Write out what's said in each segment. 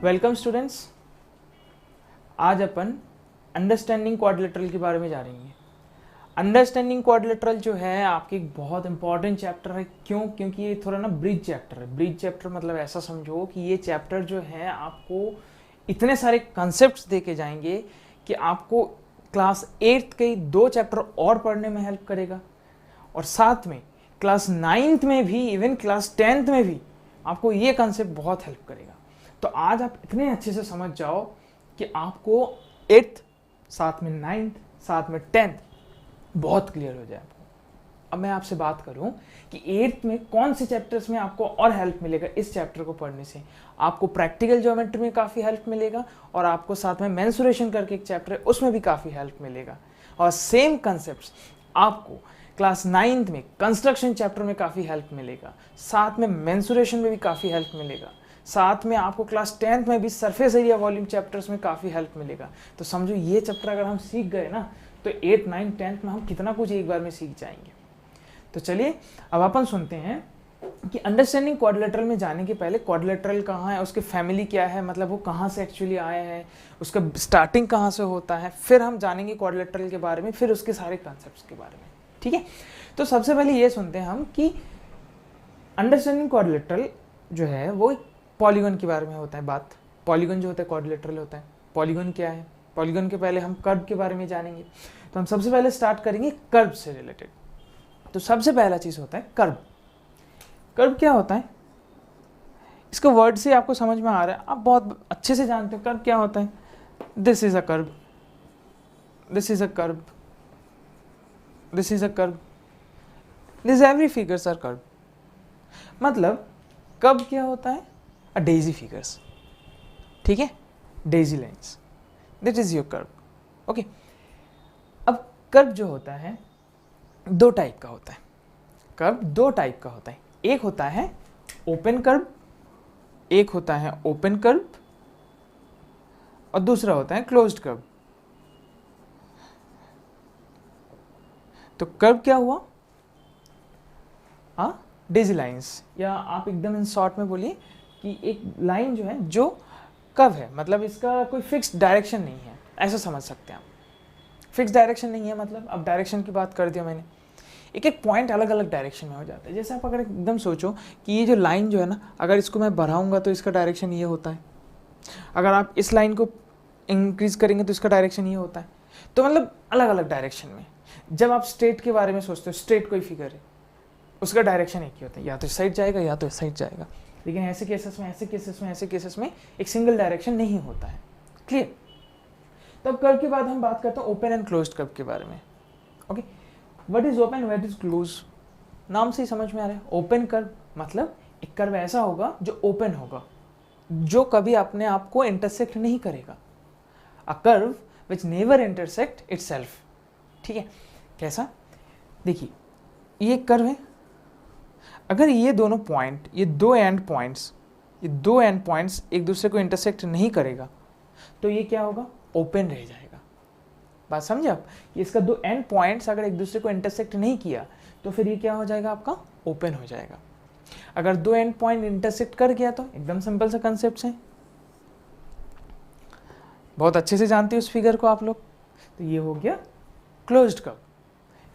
Welcome students. आज अपन understanding quadrilateral के बारे में जानेंगे। अंडरस्टैंडिंग क्वाड्रिलेटरल जो है आपकी एक बहुत इंपॉर्टेंट चैप्टर है। क्योंकि ये थोड़ा ना ब्रिज चैप्टर है। ब्रिज चैप्टर मतलब ऐसा समझो कि ये चैप्टर जो है आपको इतने सारे कॉन्सेप्ट्स दे के जाएंगे कि आपको क्लास 8th के 2 चैप्टर और पढ़ने में हेल्प करेगा, और साथ में क्लास 9th में भी, इवन क्लास 10th में भी आपको ये कॉन्सेप्ट बहुत हेल्प करेगा। तो आज आप इतने अच्छे से समझ जाओ कि आपको 8th, साथ में 9th, साथ में 10th बहुत क्लियर हो जाए आपको। अब मैं आपसे बात करूं कि 8th में कौन से चैप्टर्स में आपको और हेल्प मिलेगा। इस चैप्टर को पढ़ने से आपको प्रैक्टिकल ज्योमेट्री में काफ़ी हेल्प मिलेगा, और आपको साथ में मेंसुरेशन करके एक चैप्टर है उसमें भी काफ़ी हेल्प मिलेगा। और सेम कंसेप्ट आपको क्लास 9th में कंस्ट्रक्शन चैप्टर में काफ़ी हेल्प मिलेगा, साथ में मेंसुरेशन में भी काफ़ी हेल्प मिलेगा, साथ में आपको क्लास 10th में भी सरफेस एरिया वॉल्यूम चैप्टर्स में काफ़ी हेल्प मिलेगा। तो समझो ये चैप्टर अगर हम सीख गए ना तो 8, 9, 10th में हम कितना कुछ एक बार में सीख जाएंगे। तो चलिए अब अपन सुनते हैं कि अंडरस्टैंडिंग क्वाड्रिलेटरल में जाने के पहले क्वाड्रिलेटरल कहाँ है, उसके फैमिली क्या है, मतलब वो कहाँ से एक्चुअली आए हैं, उसका स्टार्टिंग कहाँ से होता है, फिर हम जानेंगे क्वाड्रिलेटरल के बारे में, फिर उसके सारे कॉन्सेप्ट्स के बारे में। ठीक है, तो सबसे पहले ये सुनते हैं हम कि अंडरस्टैंडिंग क्वाड्रिलेटरल जो है वो पॉलीगन के बारे में होता है बात। पॉलीगन जो होता है क्वाड्रिलेटरल होता है। पॉलीगन क्या है? पॉलीगन के पहले हम कर्व के बारे में जानेंगे। तो हम सबसे पहले स्टार्ट करेंगे कर्व से रिलेटेड। तो सबसे पहला चीज होता है कर्व। कर्व क्या होता है? इसका वर्ड से आपको समझ में आ रहा है, आप बहुत अच्छे से जानते हो कर्व क्या होता है। This is a curve, this is a curve, this is a curve, this every figures are curve. मतलब कर्व क्या होता है? A daisy figures. ठीक है, daisy lines, that is your curve. Okay, अब कर्व जो होता है 2 टाइप का होता है। कर्व 2 टाइप का होता है। एक होता है ओपन कर्व, एक होता है ओपन कर्व, और दूसरा होता है क्लोज्ड कर्व। तो कर्व क्या हुआ? हाँ, डेजी लाइंस, या आप एकदम इन शॉर्ट में बोलिए कि एक लाइन जो है जो कर्व है, मतलब इसका कोई फिक्स्ड डायरेक्शन नहीं है, ऐसा समझ सकते हैं आप। फिक्स डायरेक्शन नहीं है मतलब, अब डायरेक्शन की बात कर दिया मैंने, एक एक पॉइंट अलग अलग डायरेक्शन में हो जाता है। जैसे आप अगर एकदम सोचो कि ये जो लाइन जो है ना, अगर इसको मैं बढ़ाऊंगा तो इसका डायरेक्शन ये होता है, अगर आप इस लाइन को इंक्रीज करेंगे तो इसका डायरेक्शन ये होता है। तो मतलब अलग अलग डायरेक्शन में। जब आप स्ट्रेट के बारे में सोचते हो, स्ट्रेट कोई फिगर है, उसका डायरेक्शन एक ही होता है, या तो इस साइड जाएगा या तो इस साइड जाएगा। लेकिन ऐसे केसेस में, ऐसे केसेस में, ऐसे केसेस में एक सिंगल डायरेक्शन नहीं होता है। क्लियर? तो अब कर्व के बाद हम बात करते हैं ओपन एंड क्लोज्ड कर्व के बारे में। Okay, what is open, what is close? नाम से ही समझ में आ रहा है। ओपन कर्व मतलब एक कर्व ऐसा होगा जो ओपन होगा, जो कभी अपने आप को इंटरसेक्ट नहीं करेगा। A curve which never intersect itself. ठीक है, कैसा? देखिए, ये कर्व है, अगर ये दोनों पॉइंट, ये 2 एंड पॉइंट्स, ये 2 एंड पॉइंट्स एक दूसरे को इंटरसेक्ट नहीं करेगा तो ये क्या होगा? ओपन रह जाएगा। बात समझे आप? इसका 2 एंड पॉइंट्स अगर एक दूसरे को इंटरसेक्ट नहीं किया तो फिर ये क्या हो जाएगा? आपका ओपन हो जाएगा। अगर 2 एंड पॉइंट इंटरसेक्ट कर गया तो एकदम सिंपल सा कंसेप्ट है, बहुत अच्छे से जानते हो उस फिगर को आप लोग। तो ये हो गया क्लोज्ड कर्व,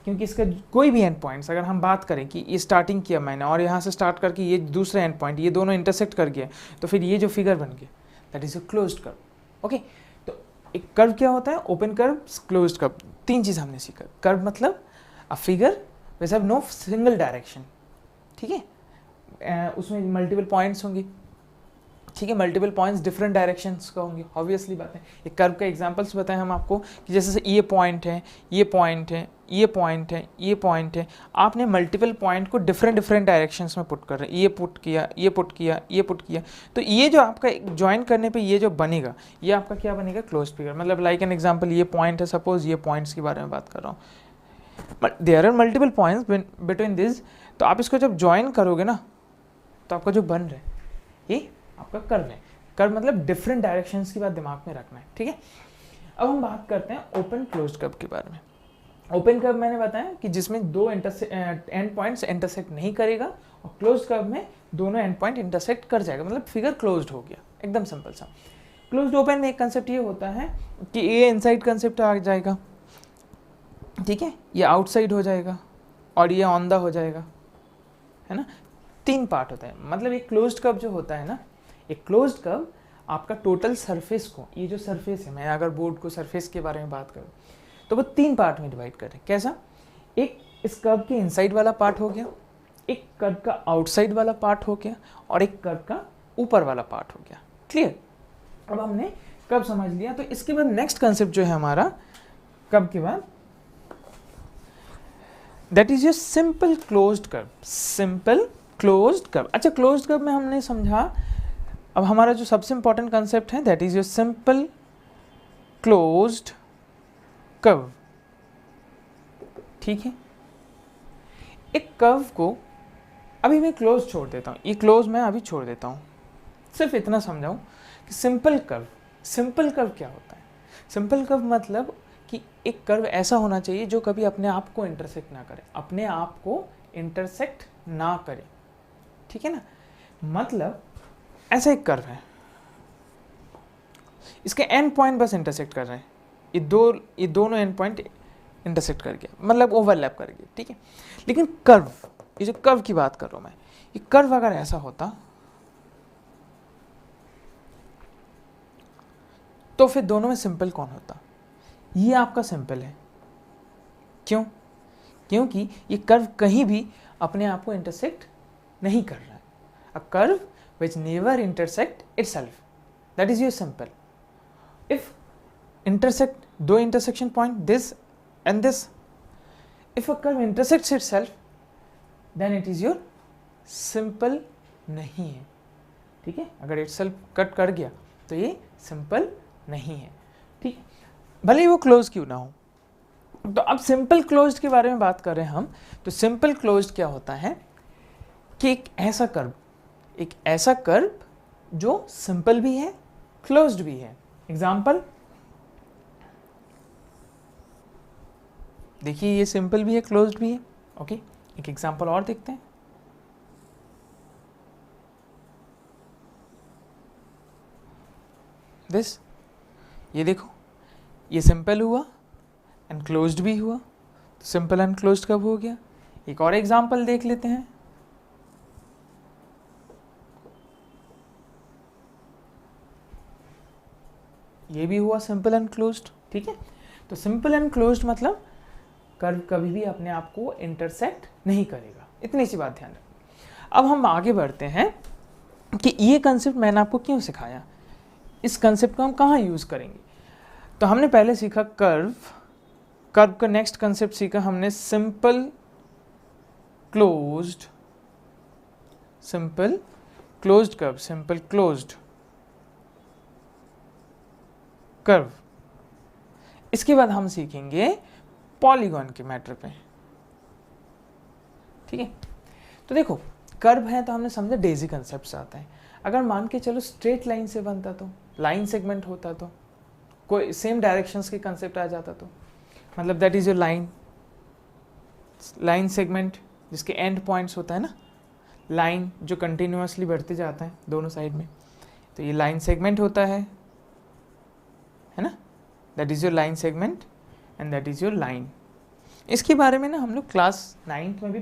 क्योंकि इसका कोई भी एंड पॉइंट्स, अगर हम बात करें कि ये स्टार्टिंग किया मैंने और यहाँ से स्टार्ट करके ये दूसरा एंड पॉइंट, ये दोनों इंटरसेक्ट कर गया, तो फिर ये जो फिगर बन गया that is a closed curve. Okay, तो एक कर्व क्या होता है? Open curve, closed curve. 3 चीज़ हमने सीखा। कर्व मतलब a figure which have no single direction. ठीक है, उसमें मल्टीपल पॉइंट्स होंगे। ठीक है, मल्टीपल पॉइंट्स डिफरेंट डायरेक्शंस का होंगे, ऑब्वियसली बात है। एक कर्व का एग्जांपल्स बताएं हम आपको कि जैसे ये पॉइंट है, ये पॉइंट है, ये पॉइंट है, ये पॉइंट है, आपने मल्टीपल पॉइंट को डिफरेंट डिफरेंट डायरेक्शंस में पुट कर रहे हैं। ये पुट किया, ये पुट किया, ये पुट किया, तो ये जो आपका ज्वाइन करने पे ये जो बनेगा, ये आपका क्या बनेगा? Close figure. मतलब लाइक एन एग्जाम्पल, ये पॉइंट है, सपोज ये पॉइंट्स के बारे में बात कर रहा हूँ, but there are multiple points between this. तो आप इसको जब ज्वाइन करोगे ना तो आपका जो बन रहा है ये आपका कर्व है। कर्व मतलब डिफरेंट डायरेक्शंस की बात दिमाग में रखना है। ठीक है, अब हम बात करते हैं ओपन क्लोज्ड कर्व के बारे में। ओपन कर्व मैंने बताया कि जिसमें 2 एंड पॉइंट्स इंटरसेक्ट नहीं करेगा, और क्लोज्ड कर्व में दोनों एंड पॉइंट इंटरसेक्ट कर जाएगा, मतलब फिगर क्लोज्ड हो गया, एकदम सिंपल सा। क्लोज्ड ओपन में एक कंसेप्ट ये होता है कि ये इनसाइड कंसेप्ट आ जाएगा, ठीक है, ये आउटसाइड हो जाएगा और ये ऑन द हो जाएगा, है ना। 3 पार्ट होता है, मतलब एक क्लोज्ड कर्व जो होता है ना, एक क्लोज्ड कर्व आपका टोटल सरफेस को, ये जो सरफेस है, मैं अगर बोर्ड को सरफेस के बारे में बात करूँ तो वो 3 पार्ट में डिवाइड करें। कैसा? एक इस कर्व के इनसाइड वाला पार्ट हो गया, एक कर्व का आउटसाइड वाला पार्ट हो गया और एक कर्व का ऊपर वाला पार्ट हो गया। क्लियर? अब हमने कर्व समझ लिया, तो इसके बाद नेक्स्ट कंसेप्ट जो है हमारा कर्व के बाद, that is your simple closed curve. Simple closed curve. अच्छा, क्लोज्ड कर्व में हमने समझा, अब हमारा जो सबसे इंपॉर्टेंट कंसेप्ट है that is your simple closed curve. ठीक है, एक कर्व को अभी मैं क्लोज छोड़ देता हूँ, ये क्लोज मैं अभी छोड़ देता हूँ, सिर्फ इतना समझाऊँ कि सिंपल कर्व, सिंपल कर्व क्या होता है? सिंपल कर्व मतलब कि एक कर्व ऐसा होना चाहिए जो कभी अपने आप को इंटरसेक्ट ना करे, अपने आप को इंटरसेक्ट ना करे, ठीक है ना। मतलब ऐसा एक कर्व है, इसके एंड पॉइंट बस इंटरसेक्ट कर रहे हैं, ये दोनों एंड पॉइंट इंटरसेक्ट कर गया, मतलब ओवरलैप कर गया, ठीक है। लेकिन कर्व, ये जो कर्व की बात कर रहा हूं मैं, ये कर्व अगर ऐसा होता तो फिर दोनों में सिंपल कौन होता? ये आपका सिंपल है। क्यों? क्योंकि ये कर्व कहीं भी अपने आप को इंटरसेक्ट नहीं कर रहा है। A curve which never intersect itself, that is your simple. If intersect दो intersection point this and this, if a curve intersects itself then it is your simple नहीं है, ठीक है। अगर itself कट कर गया तो ये simple नहीं है, ठीक है, भले ही वो क्लोज क्यों ना हो। तो अब सिंपल क्लोज्ड के बारे में बात कर रहे हैं हम, तो सिंपल क्लोज्ड क्या होता है कि एक ऐसा कर्व जो सिंपल भी है, क्लोज्ड भी है। एग्जाम्पल देखिए, ये सिंपल भी है, क्लोज्ड भी है। ओके, एक एग्जाम्पल और देखते हैं। दिस, ये देखो, ये सिंपल हुआ एंड क्लोज्ड भी हुआ, तो सिंपल एंड क्लोज्ड कब हो गया? एक और एग्जाम्पल देख लेते हैं। ये भी हुआ सिंपल एंड क्लोज्ड, ठीक है। तो सिंपल एंड क्लोज्ड मतलब कर्व कभी भी अपने आप को इंटरसेक्ट नहीं करेगा, इतनी सी बात ध्यान रखिए। अब हम आगे बढ़ते हैं कि ये कंसेप्ट मैंने आपको क्यों सिखाया, इस कंसेप्ट को हम कहाँ यूज़ करेंगे। तो हमने पहले सीखा कर्व का नेक्स्ट कंसेप्ट सीखा हमने simple closed curve, simple closed curve. इसके बाद हम सीखेंगे पॉलीगॉन के मैटर पे, ठीक है। तो देखो, कर्व है तो हमने समझा डेजी कंसेप्ट आता है। अगर मान के चलो स्ट्रेट लाइन से बनता, तो लाइन सेगमेंट होता, तो कोई सेम डायरेक्शंस के कंसेप्ट आ जाता, तो मतलब that is your line segment, जिसके एंड पॉइंट्स होता है ना, लाइन जो कंटिन्यूअसली बढ़ते जाता है दोनों साइड में, तो ये लाइन सेगमेंट होता है ना, that is your line segment and that is your line. इसके बारे में ना हम लोग क्लास 9th में भी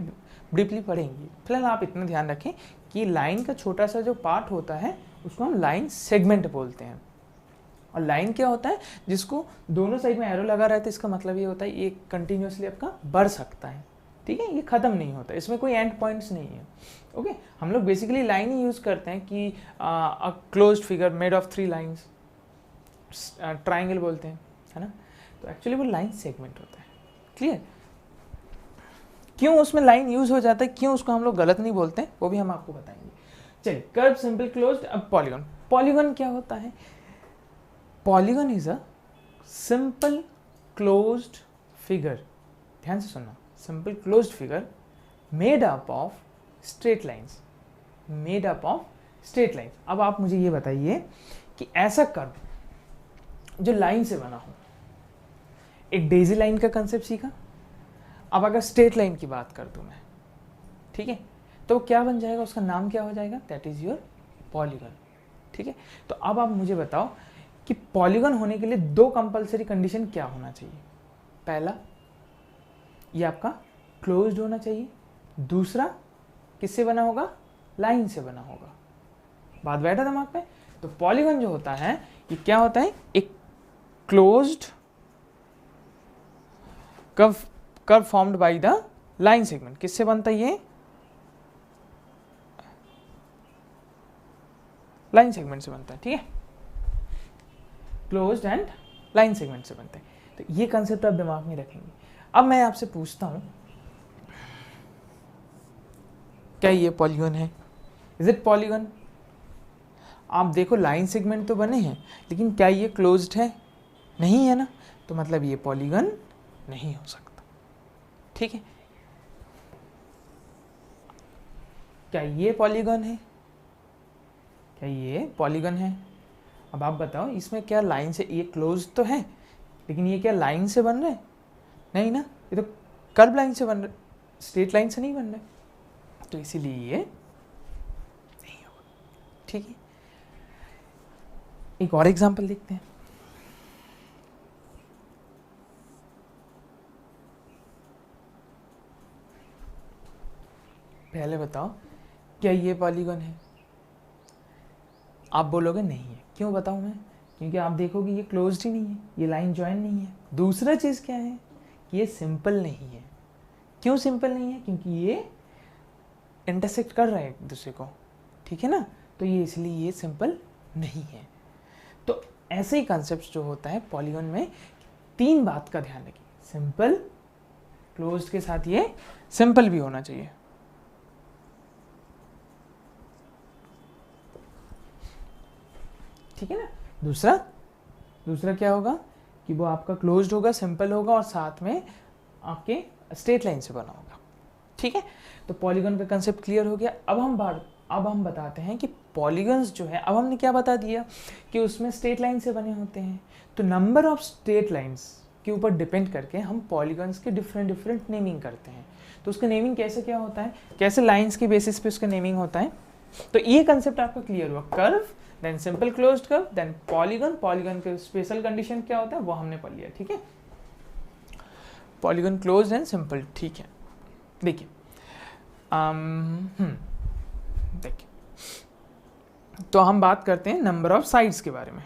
ब्रीफली पढ़ेंगे। फिलहाल आप इतना ध्यान रखें कि लाइन का छोटा सा जो पार्ट होता है उसको हम लाइन सेगमेंट बोलते हैं। और लाइन क्या होता है? जिसको दोनों साइड में एरो लगा रहता है, इसका मतलब ये होता है ये कंटिन्यूसली आपका बढ़ सकता है, ठीक है, ये खत्म नहीं होता, इसमें कोई एंड पॉइंट्स नहीं है। ओके, हम लोग बेसिकली लाइन ही यूज़ करते हैं कि closed figure made of 3 lines, triangle बोलते हैं, है ना। तो एक्चुअली वो लाइन सेगमेंट होता है। क्लियर? क्यों उसमें लाइन यूज हो जाता है, क्यों उसको हम लोग गलत नहीं बोलते, वो भी हम आपको बताएंगे। चलिए, कर्व, सिंपल, क्लोज्ड। अब पॉलीगॉन। पॉलीगॉन क्या होता है? Polygon is a simple closed figure, ध्यान से सुनना, simple closed figure made up of straight lines, made up of straight lines. अब आप मुझे ये बताइए कि ऐसा कर्व जो लाइन से बना हो, एक डेजी लाइन का कंसेप्ट सीखा, अब अगर स्ट्रेट लाइन की बात कर दूं मैं, ठीक है, तो क्या बन जाएगा, उसका नाम क्या हो जाएगा, दैट इज योर पॉलीगन। ठीक है, तो अब आप मुझे बताओ कि पॉलीगन होने के लिए दो कंपलसरी कंडीशन क्या होना चाहिए। पहला, ये आपका क्लोज्ड होना चाहिए, दूसरा किससे बना होगा, लाइन से बना होगा। बात बैठा दिमाग पे। तो पॉलीगन जो होता है ये क्या होता है, एक closed curve formed by the line segment. किससे बनता है ये, लाइन सेगमेंट से बनता है। ठीक है, क्लोज्ड एंड लाइन सेगमेंट से बनता है। तो ये कंसेप्ट आप दिमाग में रखेंगे। अब मैं आपसे पूछता हूं, क्या ये पॉलीगन है, इज इट पॉलीगन। आप देखो लाइन सेगमेंट तो बने हैं, लेकिन क्या ये क्लोज्ड है, नहीं है ना, तो मतलब ये पॉलीगन नहीं हो सकता। ठीक है, क्या ये पॉलीगन है, क्या ये पॉलीगन है। अब आप बताओ इसमें क्या लाइन से, ये क्लोज तो है, लेकिन ये क्या लाइन से बन रहे, नहीं ना, ये तो कर्व लाइन से बन रहे, स्ट्रेट लाइन से नहीं बन रहे, तो इसीलिए ये नहीं होगा। ठीक है, एक और एग्जांपल देखते हैं। पहले बताओ क्या ये पॉलीगन है, आप बोलोगे नहीं है। क्यों बताऊं मैं, क्योंकि आप देखोगे ये क्लोज्ड ही नहीं है, ये लाइन ज्वाइन नहीं है। दूसरा चीज़ क्या है कि ये सिंपल नहीं है। क्यों सिंपल नहीं है, क्योंकि ये इंटरसेक्ट कर रहे हैं एक दूसरे को। ठीक है ना, तो ये इसलिए ये सिंपल नहीं है। तो ऐसे ही कॉन्सेप्ट जो होता है पॉलीगन में, तीन बात का ध्यान रखिए, सिंपल, क्लोज्ड के साथ ये सिंपल भी होना चाहिए। ठीक है ना, दूसरा क्या होगा कि वो आपका क्लोज्ड होगा, सिंपल होगा और साथ में आपके स्ट्रेट लाइन से बना होगा। ठीक है, तो पॉलीगन का कंसेप्ट क्लियर हो गया। अब हम बताते हैं कि पॉलीगन्स जो है, अब हमने क्या बता दिया कि उसमें स्ट्रेट लाइन से बने होते हैं। तो नंबर ऑफ स्ट्रेट लाइंस के ऊपर डिपेंड करके हम पॉलीगन्स के डिफरेंट नेमिंग करते हैं। तो उसका नेमिंग कैसे क्या होता है, कैसे लाइन्स के बेसिस पे उसका नेमिंग होता है। तो ये कंसेप्ट आपका क्लियर हुआ, curve, then simple closed curve, then polygon. Polygon के स्पेशल कंडीशन क्या होता है वो हमने पढ़ लिया। ठीक है, पॉलीगन क्लोज्ड एंड सिंपल। ठीक है, देखिए देखिए, तो हम बात करते हैं नंबर ऑफ साइड्स के बारे में।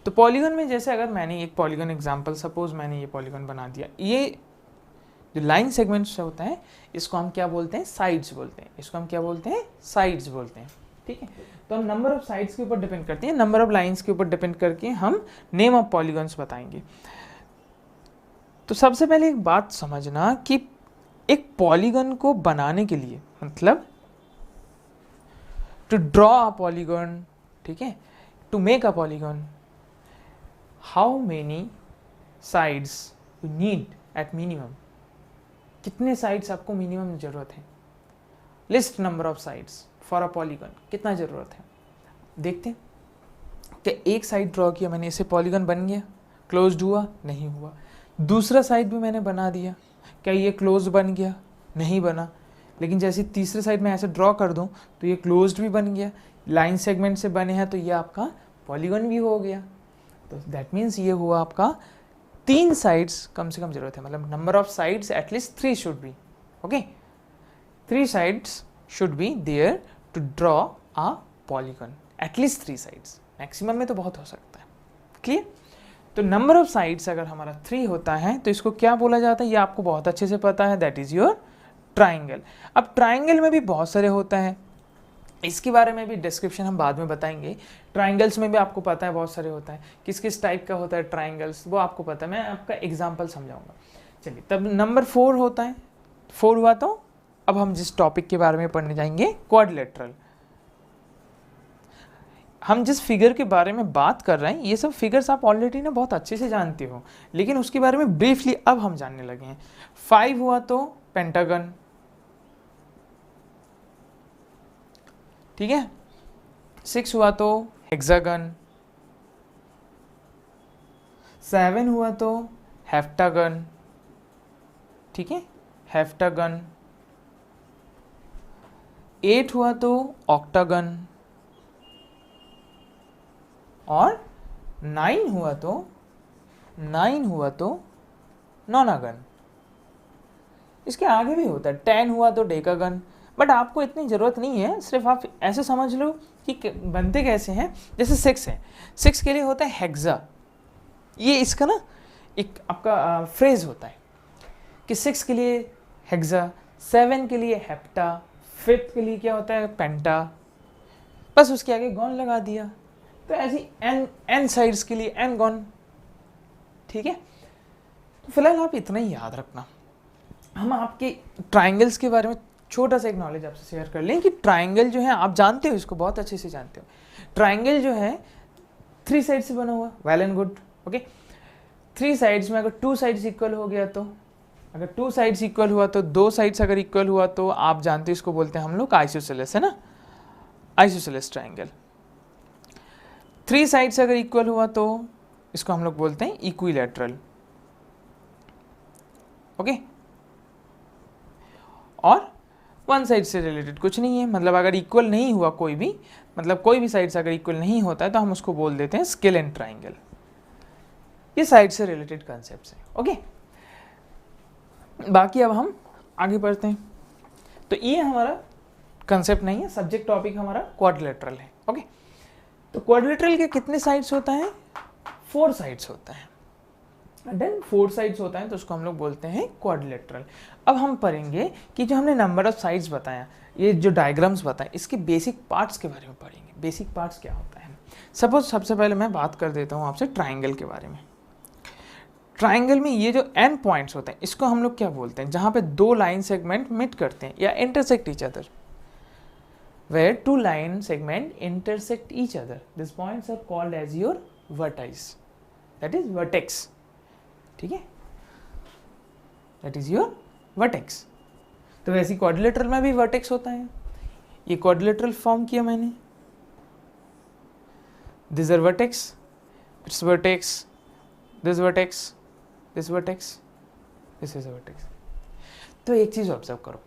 तो पॉलीगन में जैसे अगर मैंने एक पॉलीगन एग्जांपल, सपोज मैंने ये पॉलीगन बना दिया, ये जो लाइन सेगमेंट्स होता है इसको हम क्या बोलते हैं, साइड्स बोलते हैं। इसको हम क्या बोलते हैं, साइड्स बोलते हैं। ठीक है, तो हम नंबर ऑफ साइड्स के ऊपर डिपेंड करते हैं, नंबर ऑफ लाइंस के ऊपर डिपेंड करके हम नेम ऑफ पॉलीगन्स बताएंगे। तो सबसे पहले एक बात समझना कि एक पॉलीगन को बनाने के लिए, मतलब टू ड्रॉ अ पॉलीगन, ठीक है, to make a polygon, how many sides you need at minimum, कितने साइड्स आपको मिनिमम जरूरत है, least number of sides for a polygon, कितना जरूरत है। देखते हैं कि एक साइड ड्रॉ किया मैंने, इसे पॉलीगन बन गया, क्लोज्ड हुआ, नहीं हुआ। दूसरा साइड भी मैंने बना दिया, क्या ये क्लोज बन गया, नहीं बना। लेकिन जैसे तीसरे साइड में ऐसे ड्रॉ कर दूं तो ये क्लोज्ड भी बन गया, लाइन सेगमेंट से बने हैं, तो ये आपका पॉलीगन भी हो गया। तो दैट मीन्स ये हुआ आपका 3 साइड्स कम से कम जरूरत है, मतलब number of sides at least 3 should be, okay, 3 sides should be there to draw a polygon, at least 3 sides, maximum में तो बहुत हो सकता है। क्लियर, तो नंबर ऑफ साइड्स अगर हमारा 3 होता है तो इसको क्या बोला जाता है, ये आपको बहुत अच्छे से पता है, दैट इज योर ट्राइंगल। अब ट्राइंगल में भी बहुत सारे होता है, इसके बारे में भी डिस्क्रिप्शन हम बाद में बताएंगे। ट्राइंगल्स में भी आपको पता है बहुत सारे होता है, किस किस टाइप का होता है ट्राइंगल्स, वो आपको पता है, मैं आपका एग्जाम्पल समझाऊंगा। चलिए, तब नंबर 4 होता है, 4 हुआ तो अब हम जिस टॉपिक के बारे में पढ़ने जाएंगे, क्वाड्रिलेटरल। हम जिस फिगर के बारे में बात कर रहे हैं, ये सब फिगर्स आप ऑलरेडी ना बहुत अच्छे से जानते हो, लेकिन उसके बारे में ब्रीफली अब हम जानने लगे हैं। 5 हुआ तो पेंटागन, ठीक है, 6 हुआ तो हेक्सागन, 7 हुआ तो हेप्टागन, ठीक है, हेप्टागन, 8 हुआ तो ऑक्टागन, और 9 हुआ तो नोनागन। इसके आगे भी होता है, 10 हुआ तो डेकागन, बट आपको इतनी ज़रूरत नहीं है, सिर्फ आप ऐसे समझ लो कि बनते कैसे हैं। जैसे 6 है, 6 के लिए होता है हेक्सा, ये इसका ना एक आपका फ्रेज होता है कि 6 के लिए हेक्सा, 7 के लिए हेप्टा, 5th के लिए क्या होता है पेंटा, बस उसके आगे गॉन लगा दिया। तो ऐसी n साइड्स के लिए n गॉन, ठीक है। तो फिलहाल आप इतना ही याद रखना। हम आपके ट्राइंगल्स के बारे में छोटा सा एक नॉलेज आपसे शेयर कर लें कि ट्राइंगल जो है आप जानते हो, इसको बहुत अच्छे से जानते हो। ट्राइंगल जो है 3 साइड से बना हुआ, well and good, okay. 3 sides में अगर 2 साइड्स इक्वल हो गया तो, अगर 2 साइड्स इक्वल हुआ तो, 2 साइड्स अगर इक्वल हुआ तो आप जानते हो इसको बोलते हैं हम लोग आइसोसेलेस, है ना, आइसोसेलेस ट्राइंगल। 3 साइड्स अगर इक्वल हुआ तो इसको हम लोग बोलते हैं इक्विलैटरल, ओके। और 1 साइड से रिलेटेड कुछ नहीं है, मतलब अगर इक्वल नहीं हुआ कोई भी, मतलब कोई भी साइड से अगर इक्वल नहीं होता है तो हम उसको बोल देते हैं स्केलेन ट्राइंगल। ये साइड से रिलेटेड कॉन्सेप्ट्स हैं, ओके। बाकी अब हम आगे बढ़ते हैं। तो ये हमारा कंसेप्ट नहीं है, सब्जेक्ट टॉपिक हमारा क्वाड्रिलेटरल है, ओके। तो क्वाड्रिलेटरल के कितने साइड्स होता है? 4 साइड्स होता है। देन 4 साइड्स होता है तो उसको हम लोग बोलते हैं क्वाड्रिलेटरल। अब हम पढ़ेंगे कि जो हमने नंबर ऑफ साइड्स बताया, ये जो डायग्राम्स बताए, इसके बेसिक पार्ट्स के बारे में पढ़ेंगे। बेसिक पार्ट्स क्या होता है? सपोज सबसे पहले मैं बात कर देता हूँ आपसे ट्राइंगल के बारे में। ट्राइंगल में ये जो एंड पॉइंट्स होते हैं इसको हम लोग क्या बोलते हैं? जहाँ पे 2 लाइन सेगमेंट मीट करते हैं या intersect each other, where 2 line segment intersect each other, these points are called as your vertices, that is vertex, ठीक है, that is your vertex। तो वैसे क्वाड्रिलेटरल में भी वर्टेक्स होता है। ये क्वाड्रिलेटरल फॉर्म किया मैंने, this are vertex, it's vertex, this vertex, this vertex, this is vertex. तो एक चीज ऑब्जर्व करो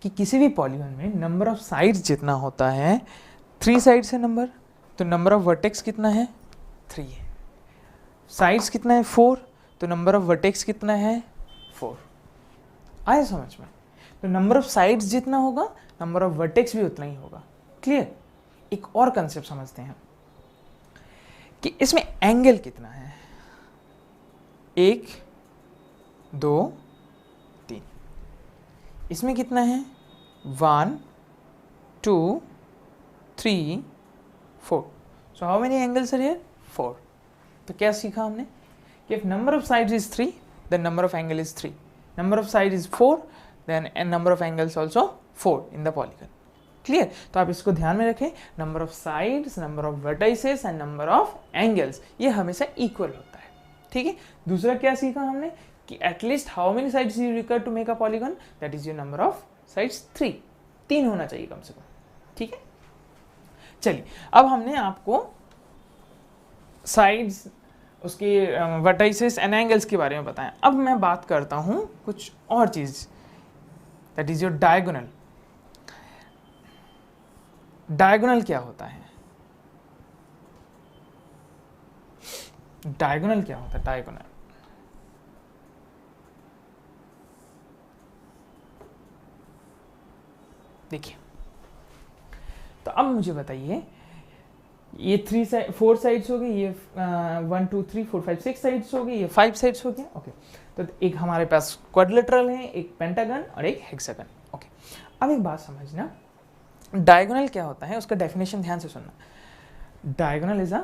कि किसी भी पॉलीगन में नंबर ऑफ साइड्स जितना होता है, 3 साइड्स है नंबर, तो नंबर ऑफ वर्टेक्स कितना है? 3 है। साइड्स कितना है? 4, तो नंबर ऑफ वर्टेक्स कितना है? 4। आया समझ में? तो नंबर ऑफ साइड्स जितना होगा, नंबर ऑफ वर्टेक्स भी उतना ही होगा। क्लियर? एक और कंसेप्ट समझते हैं कि इसमें एंगल कितना है। 1, 2, 3। इसमें कितना है? 1, 2, 3, 4। So how many angles are here? 4। तो क्या सीखा हमने कि if number of sides is 3 then number of angle is 3, number of side is 4 then number of angles also 4 in the polygon। Clear? तो आप इसको ध्यान में रखें, number of sides, number of vertices and number of angles ये हमेशा equal होता है, ठीक है। दूसरा क्या सीखा हमने कि at least how many sides you require to make a polygon, that is your number of sides 3 होना चाहिए कम से कम, ठीक है। चलिए अब हमने आपको साइड्स, उसके वर्टाइसेस एंड एंगल्स के बारे में बताया। अब मैं बात करता हूं कुछ और चीज, that is your diagonal. Diagonal क्या होता है? डायगोनल क्या होता है? डायगोनल देखिए, तो अब मुझे बताइए, ये 4 साइड्स हो गई, ये 1 2 3 4 5 6 साइड्स हो गई, ये 5 साइड्स हो गए, ओके। तो एक हमारे पास क्वाड्रिलेटरल है, एक पेंटागन और एक हेक्सागन, ओके। अब एक बात समझना, डायगोनल क्या होता है उसका डेफिनेशन ध्यान से सुनना। Diagonal is a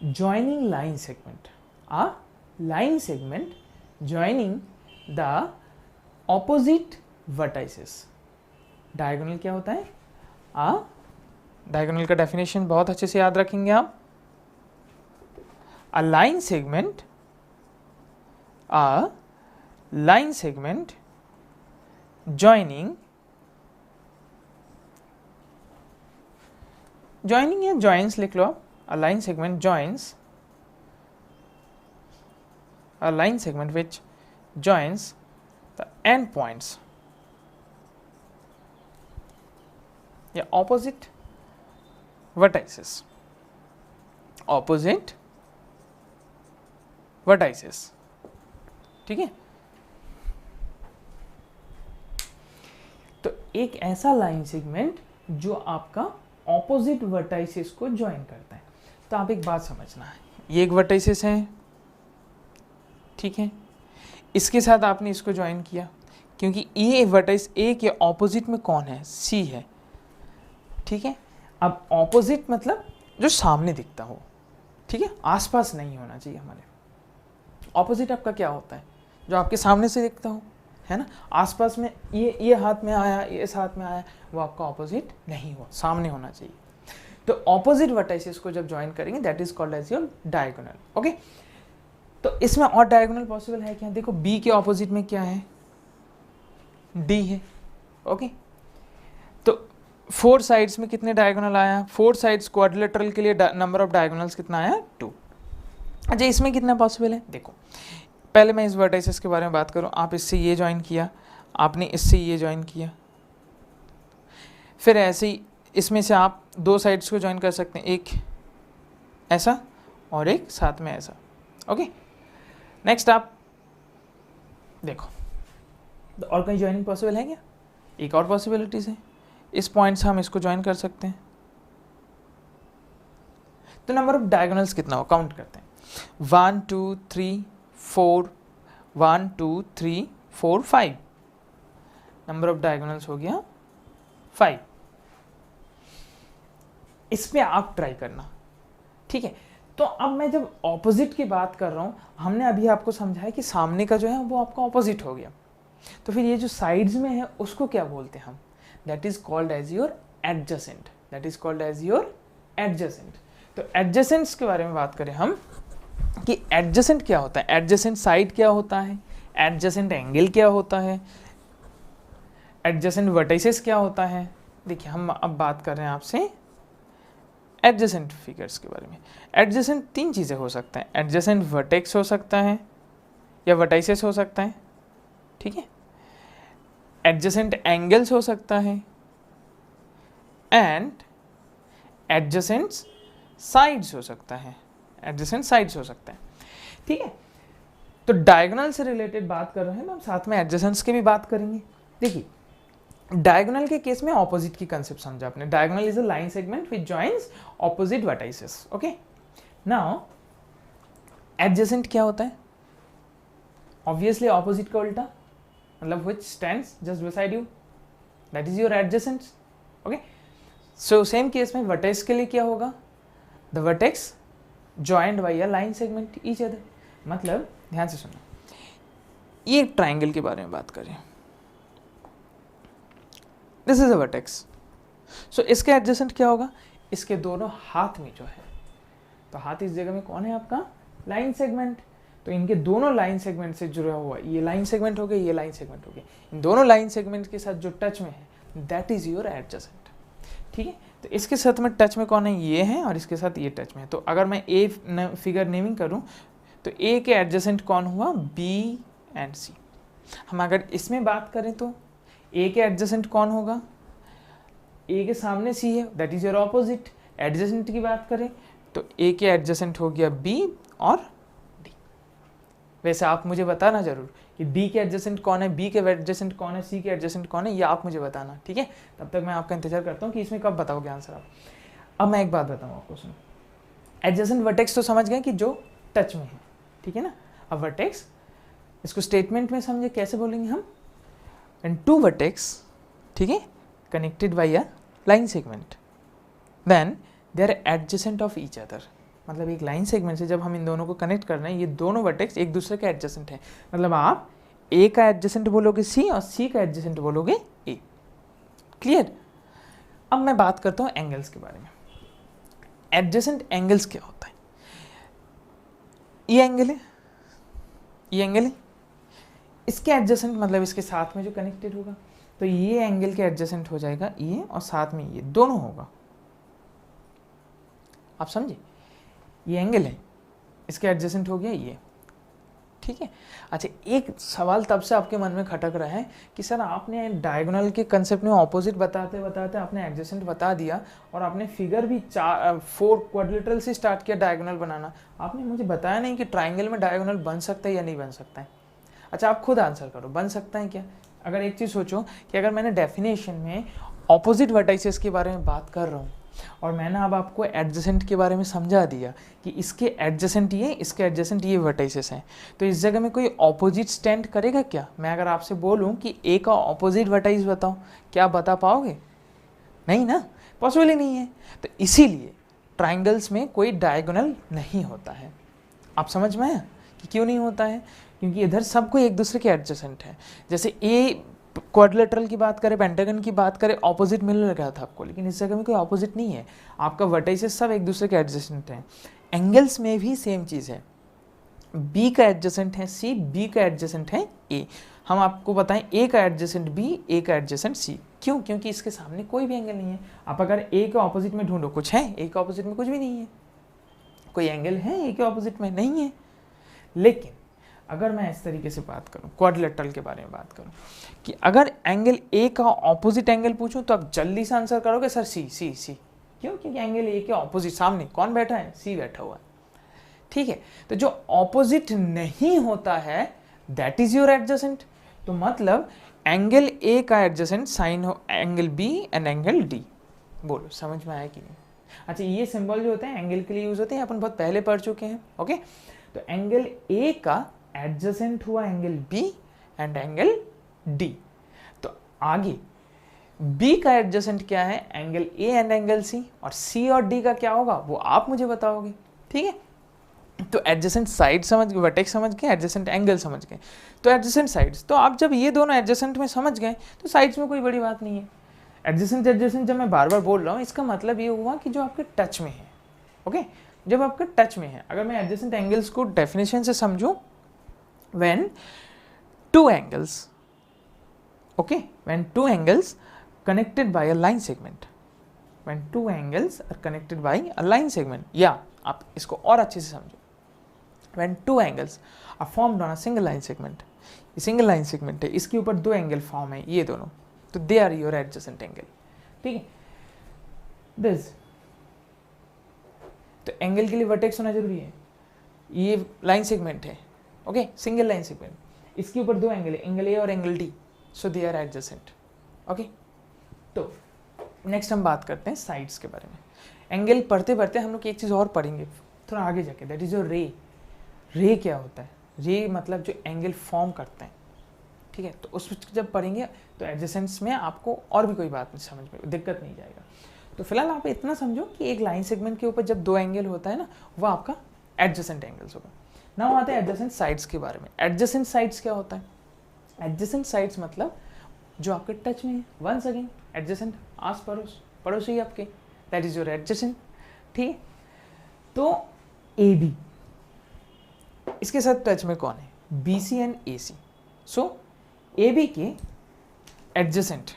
joining line segment, a line segment joining the opposite vertices. Diagonal क्या होता है? डायगोनल का डेफिनेशन बहुत अच्छे से याद रखेंगे आप। अ लाइन सेगमेंट जॉइनिंग या जॉइंस लिख लो आप। अ line segment joins, a line segment which joins the end points या ऑपोजिट वर्टाइसेस, ऑपोजिट वर्टाइसेस, ठीक है। तो एक ऐसा लाइन सेगमेंट जो आपका ऑपोजिट वर्टाइसेस को ज्वाइन करता है। तो आप एक बात समझना है, ये एक वर्टाइसेस है, ठीक है, इसके साथ आपने इसको ज्वाइन किया, क्योंकि ये वर्टाइस ए के ऑपोजिट में कौन है, सी है, ठीक है। अब ऑपोजिट मतलब जो सामने दिखता हो, ठीक है, आसपास नहीं होना चाहिए हमारे। ऑपोजिट आपका क्या होता है, जो आपके सामने से दिखता हो, है ना। आसपास में ये हाथ में आया, ये इस हाथ में आया, वो आपका ऑपोजिट नहीं हो, सामने होना चाहिए। तो ऑपोजिट वर्टाइसेस को जब ज्वाइन करेंगे that is called as your diagonal, okay. तो इसमें और डायगोनल पॉसिबल है क्या, देखो बी के ऑपोजिट में क्या है, डी है, ओके। तो 4 साइड्स में कितने डायगोनल आया, 4 साइड्स क्वाड्रिलेटरल के लिए नंबर ऑफ डायगोनल्स कितना आया, 2। अच्छा इसमें कितना पॉसिबल है, देखो पहले मैं इस वर्टाइसेस के बारे में बात करूं, आप इससे ये ज्वाइन किया, आपने इससे ये ज्वाइन किया, फिर ऐसे ही इसमें से आप 2 साइड्स को ज्वाइन कर सकते हैं, एक ऐसा और एक साथ में ऐसा, ओके। नेक्स्ट आप देखो तो और कहीं ज्वाइनिंग पॉसिबल है क्या, एक और पॉसिबिलिटीज है, इस पॉइंट से हम इसको ज्वाइन कर सकते हैं। तो नंबर ऑफ डायगोनल्स कितना हो, काउंट करते हैं, 1 2 3 4, 1 2 3 4 5, नंबर ऑफ डायगोनल्स हो गया 5। इस पे आप ट्राई करना, ठीक है। तो अब मैं जब ऑपोजिट की बात कर रहा हूं, हमने अभी आपको समझाया कि सामने का जो है वो आपका ऑपोजिट हो गया, तो फिर ये जो साइड्स में है उसको क्या बोलते हैं हम, that is called as your adjacent, that is called as your adjacent. तो एडजेसेंट्स के बारे में बात करें हम कि एडजेसेंट क्या होता है, एडजेसेंट साइड क्या होता है, एडजेसेंट एंगल क्या होता है, एडजेसेंट वर्टाइसेस क्या होता है। देखिए हम अब बात कर रहे हैं आपसे एडजेसेंट फिगर्स के बारे में। एडजेसेंट 3 चीज़ें हो सकता है, एडजेसेंट वर्टेक्स हो सकता है या वर्टाइसेस हो सकता है, ठीक है, एडजेसेंट एंगल्स हो सकता है एंड एडजेसेंट साइड्स हो सकता है, एडजेसेंट साइड्स हो सकता है, ठीक है। तो डायगोनल से रिलेटेड बात कर रहे हैं तो हम साथ में एडजेसेंट्स की भी बात करेंगे। देखिए डायगोनल के केस में ऑपोजिट की कंसेप्ट समझा आपने, diagonal is a line segment which joins opposite vertices, okay. Now adjacent क्या होता है, ऑब्वियसली ऑपोजिट का उल्टा, मतलब which stands just beside you, that is your adjacents, okay. So same case में वर्टेक्स के लिए क्या होगा, the vertex joined by a line segment each other. मतलब ध्यान से सुनो, ये ट्राइंगल के बारे में बात करें, दिस इज अ वर्टेक्स, सो इसके एडजेसेंट क्या होगा, इसके दोनों हाथ में जो है, तो हाथ इस जगह में कौन है आपका, लाइन सेगमेंट, तो इनके दोनों लाइन सेगमेंट से जुड़ा हुआ, ये लाइन सेगमेंट हो गया, ये लाइन सेगमेंट हो गया, इन दोनों लाइन सेगमेंट के साथ जो टच में है दैट इज योर एडजेसेंट, ठीक है। तो इसके साथ में टच में कौन है, ये है, और इसके साथ ये टच में है। तो अगर मैं ए फिगर नेमिंग करूं तो ए के एडजेसेंट कौन हुआ, बी एंड सी। हम अगर इसमें बात करें तो ए के एडजेसेंट कौन होगा, ए के सामने सी है, that is your opposite. Adjacent की बात करें तो ए के एडजेसेंट हो गया बी और डी। वैसे आप मुझे बताना जरूर कि डी के एडजेसेंट कौन है, बी के एडजेसेंट कौन है, सी के एडजेसेंट कौन है, ये आप मुझे बताना, ठीक है। तब तक मैं आपका इंतजार करता हूँ कि इसमें कब बताओगे आंसर आप। अब मैं एक बात बताऊँ आपको, सुनो, एडजेसेंट वर्टेक्स तो समझ गए कि जो टच में है, ठीक है ना। अब वर्टेक्स इसको स्टेटमेंट में समझे, कैसे बोलेंगे हम, एंड टू वर्टेक्स, ठीक है, connected by a line segment, then they are adjacent of each other. मतलब एक लाइन सेगमेंट से जब हम इन दोनों को कनेक्ट कर रहे हैं, ये दोनों वर्टेक्स एक दूसरे के एडजेसेंट हैं। मतलब आप ए का एडजेसेंट बोलोगे सी और सी का एडजेसेंट बोलोगे ए, क्लियर। अब मैं बात करता हूँ एंगल्स के बारे में। एडजेसेंट एंगल्स क्या होता है, ये एंगल है, ये एंगल है, इसके एडजेसेंट मतलब इसके साथ में जो कनेक्टेड होगा, तो ये एंगल के एडजेसेंट हो जाएगा ये, और साथ में ये दोनों होगा। आप समझे, ये एंगल है, इसके एडजेसेंट हो गया ये, ठीक है। अच्छा, एक सवाल तब से आपके मन में खटक रहा है कि सर आपने डायगोनल के कंसेप्ट में ऑपोजिट बताते बताते आपने एडजेसेंट बता दिया और आपने फिगर भी 4 क्वाड्रिलेटरल से स्टार्ट किया डायगोनल बनाना, आपने मुझे बताया नहीं कि ट्राइंगल में डायगोनल बन सकता है या नहीं बन सकता है। अच्छा, आप खुद आंसर करो, बन सकता है क्या? अगर एक चीज़ सोचो कि अगर मैंने डेफिनेशन में ऑपोजिट वर्टाइसेस के बारे में बात कर रहा हूँ और मैंने अब आपको एडजेसेंट के बारे में समझा दिया कि इसके एडजेसेंट ये, इसके एडजेसेंट ये वर्टाइसेस हैं, तो इस जगह में कोई ऑपोजिट स्टैंड करेगा क्या? मैं अगर आपसे बोलूं कि ए का ऑपोजिट वर्टाइस बताओ, क्या बता पाओगे? नहीं ना, पॉसिबल ही नहीं है। तो इसीलिए ट्राइंगल्स में कोई डायगोनल नहीं होता है। आप समझ में आया कि क्यों नहीं होता है? क्योंकि इधर सबको एक दूसरे के एडजेसेंट है। जैसे ए क्वाड्रिलेटरल की बात करें, पेंटागन की बात करें, ऑपोजिट मिल रहा था आपको, लेकिन इस जगह में कोई ऑपोजिट नहीं है। आपका वर्टाइसेस सब एक दूसरे के एडजेसेंट हैं। एंगल्स में भी सेम चीज़ है। बी का एडजेसेंट है सी, बी का एडजेसेंट है ए। हम आपको बताएं ए का एडजेसेंट बी, ए का एडजेसेंट सी। क्यों? क्योंकि इसके सामने कोई भी एंगल नहीं है। आप अगर ए के ऑपोजिट में ढूंढो, कुछ है? ए के ऑपोजिट में कुछ भी नहीं है। कोई एंगल है ए के ऑपोजिट में? नहीं है। लेकिन अगर मैं इस तरीके से बात करूं, क्वाड्रिलेटरल के बारे में बात करूं कि अगर एंगल ए का ऑपोजिट एंगल पूछूं तो आप जल्दी से आंसर करोगे सर सी सी सी। क्यों? क्योंकि एंगल ए के ऑपोजिट सामने कौन बैठा है? सी बैठा हुआ है। ठीक है, तो जो ऑपोजिट नहीं होता है दैट इज योर एडजेसेंट। तो मतलब एंगल ए का एडजेसेंट साइन हो angle B and angle D. बोलो समझ में आया कि नहीं? अच्छा, ये सिंबल जो होते हैं एंगल के लिए यूज होते हैं, अपन बहुत पहले पढ़ चुके हैं। ओके, तो एंगल ए का एडजेसेंट हुआ angle B and angle D. तो आगे बी का एडजेसेंट क्या है? Angle A and angle C. और सी और डी का क्या होगा वो आप मुझे बताओगे। ठीक है, तो एडजेसेंट साइड समझ गए, वर्टेक्स समझ गए, एडजेसेंट एंगल समझ गए, तो एडजेसेंट साइड्स। तो आप जब ये दोनों एडजेसेंट में समझ गए तो साइड्स में कोई बड़ी बात नहीं है। एडजेसेंट एडजेसेंट जब मैं बार बार बोल रहा हूँ इसका मतलब ये हुआ कि जो आपके टच में है। ओके, जब आपके टच में है। अगर मैं एडजेसेंट एंगल्स को डेफिनेशन से समझूं, when two angles, okay, when two angles connected by a line segment, when two angles are connected by a line segment, या आप इसको और अच्छे से समझो, when two angles are formed on a single line segment, ये single line segment है, इसके ऊपर दो एंगल फॉर्म है, ये दोनों, तो they are your adjacent angle. ठीक है, दिस, तो एंगल के लिए वर्टेक्स होना जरूरी है। ये लाइन सेगमेंट है, ओके, सिंगल लाइन सेगमेंट, इसके ऊपर दो एंगल है, एंगल ए और angle D, so they are adjacent. Okay, तो नेक्स्ट हम बात करते हैं साइड्स के बारे में। एंगल पढ़ते पढ़ते हम लोग एक चीज़ और पढ़ेंगे थोड़ा आगे जाके, दैट इज योर रे। रे क्या होता है? रे मतलब जो एंगल फॉर्म करते हैं। ठीक है, तो उस जब पढ़ेंगे तो एडजेसेंट्स में आपको और भी कोई बात नहीं समझ में, दिक्कत नहीं जाएगा। तो फिलहाल आप इतना समझो कि एक लाइन सेगमेंट के ऊपर जब दो एंगल होता है ना, वो आपका एडजेसेंट एंगल्स होगा। नाउ आते हैं एडजेसेंट साइड्स के बारे में। एडजेसेंट साइड्स क्या होता है? एडजेसेंट साइड्स मतलब जो आपके टच में है। वंस अगेन एडजेसेंट, आस पड़ोस, पड़ोसी आपके, दैट इज योर एडजेसेंट। ठीक है, तो ए बी, इसके साथ टच में कौन है? B C and A C. So A B के एडजेसेंट,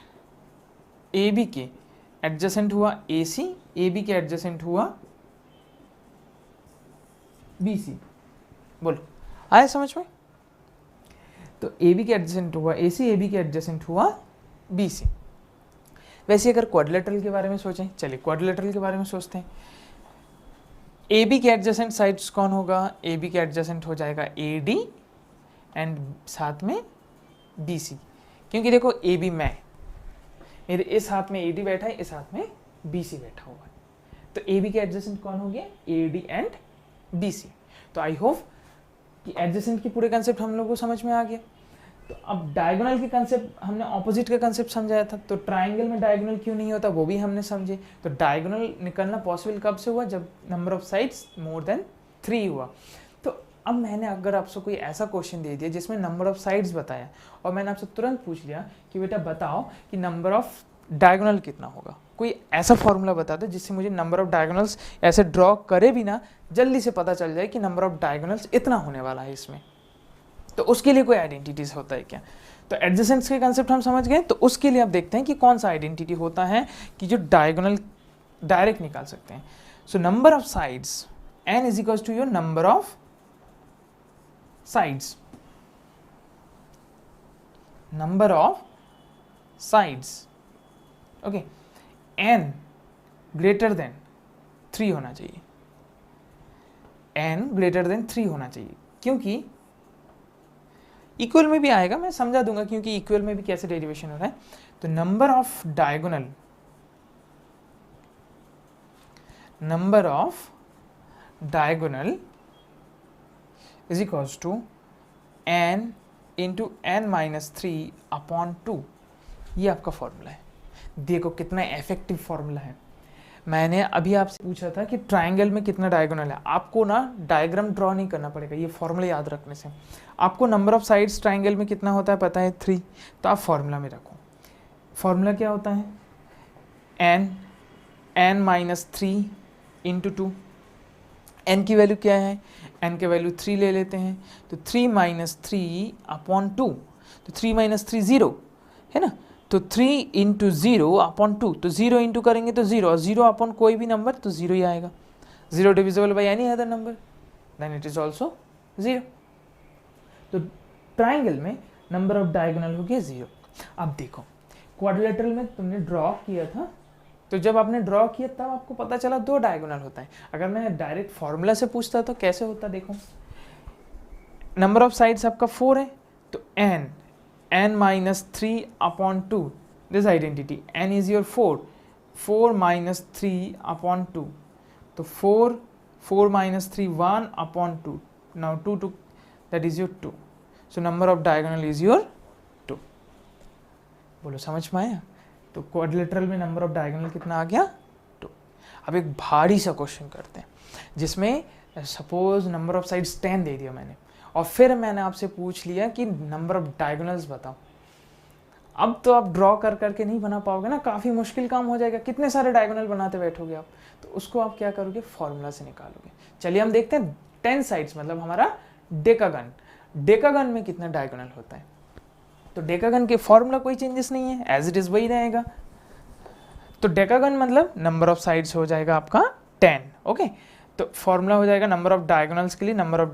ए बी के एडजेसेंट हुआ ए सी, ए बी के एडजेसेंट हुआ बी सी। बोलो आया समझ में? तो ए बी के एडजेसेंट हुआ ए सी, ए बी के एडजेसेंट हुआ बी सी। वैसे अगर क्वाड्रिलेटरल के बारे में सोचें, चलिए क्वाड्रिलेटरल के बारे में सोचते हैं। ए बी के एडजेसेंट साइड्स कौन होगा? ए बी के एडजेसेंट हो जाएगा ए डी एंड साथ में बी सी, क्योंकि देखो ए बी मैं, मेरे इस हाथ में ए डी बैठा है, इस हाथ में बी सी बैठा हुआ है, तो ए बी के एडजेसेंट कौन हो गया? A D and B C. तो आई होप कि एडजेसेंट की पूरे कंसेप्ट हम लोगों को समझ में आ गया। तो अब डायगोनल के कंसेप्ट हमने ऑपोजिट का कंसेप्ट समझाया था, तो ट्राइंगल में डायगोनल क्यों नहीं होता वो भी हमने समझे। तो डायगोनल निकलना पॉसिबल कब से हुआ? जब number of sides more than 3 हुआ। तो अब मैंने अगर आपसे कोई ऐसा क्वेश्चन दे दिया जिसमें नंबर ऑफ साइड्स बताया और मैंने आपसे तुरंत पूछ लिया कि बेटा बताओ कि नंबर ऑफ डायगोनल कितना होगा, कोई ऐसा फॉर्मूला बता दो जिससे मुझे नंबर ऑफ डायगोनल्स ऐसे ड्रॉ करे भी ना जल्दी से पता चल जाए कि नंबर ऑफ डायगोनल्स इतना होने वाला है इसमें। तो उसके लिए कोई आइडेंटिटीज होता है क्या? तो एडजेसेंट्स के कंसेप्ट हम समझ गए, तो उसके लिए आप देखते हैं कि कौन सा आइडेंटिटी होता है कि जो डायगोनल डायरेक्ट निकाल सकते हैं। So number of sides n is equal to your number of sides, number of sides, okay, n greater than 3 होना चाहिए, n ग्रेटर देन 3 होना चाहिए, क्योंकि इक्वल में भी आएगा, मैं समझा दूंगा क्योंकि इक्वल में भी कैसे डेरिवेशन हो रहा है। तो number of diagonal is equals to n into n minus 3 upon 2। ये आपका फॉर्मूला है। देखो कितना इफेक्टिव फॉर्मूला है। मैंने अभी आपसे पूछा था कि ट्राइंगल में कितना डायगोनल है। आपको ना डायग्राम ड्रॉ नहीं करना पड़ेगा, ये फॉर्मूला याद रखने से। आपको नंबर ऑफ साइड्स ट्राइंगल में कितना होता है पता है, 3। तो आप फॉर्मूला में रखो। फॉर्मूला क्या होता है, n माइनस 3 इंटू 2। n की वैल्यू क्या है, n की वैल्यू 3 ले लेते हैं, तो 3 माइनस 3 अपॉन 2, तो 3 माइनस 3 0 है ना, तो 3 इंटू 0 अपॉन 2, तो 0 इंटू करेंगे तो 0, और 0 अपॉन कोई भी नंबर तो 0 ही आएगा। 0 divisible by any other number then it is also 0। तो ट्राइंगल में नंबर ऑफ डायगोनल हो गया 0। अब देखो क्वाड्रिलेटरल में तुमने ड्रॉ किया था, तो जब आपने ड्रॉ किया तब आपको पता चला 2 डायगोनल होता है। अगर मैं डायरेक्ट फॉर्मूला से पूछता तो कैसे होता, देखो नंबर ऑफ साइड्स आपका 4 है, तो n minus 3 upon 2, this identity, n is your 4 minus 3 upon 2, तो 4 minus 3 1 upon 2, now 2 that is your 2, so number of diagonal is your 2। बोलो समझ में आया। तो क्वाड्रिलेटरल में नंबर ऑफ डायगोनल कितना आ गया, 2। अब एक भारी सा क्वेश्चन करते हैं जिसमें सपोज नंबर ऑफ साइड्स 10 दे दिया मैंने, और फिर मैंने आपसे पूछ लिया कि नंबर ऑफ डायगोनल्स बताओ। अब तो आप ड्रॉ कर करके नहीं बना पाओगे ना, काफ़ी मुश्किल काम हो जाएगा, कितने सारे डायगोनल बनाते बैठोगे आप। तो उसको आप क्या करोगे, फॉर्मूला से निकालोगे। चलिए हम देखते हैं 10 साइड्स मतलब हमारा डेकागन, डेकागन में कितना डायगोनल होता है। तो डेकागन के फॉर्मूला कोई चेंजेस नहीं है, एज इट इज वही रहेगा। तो डेकागन मतलब नंबर ऑफ साइड्स हो जाएगा आपका 10, ओके। तो फॉर्मूला हो जाएगा नंबर ऑफ डायगोनल्स के लिए, number of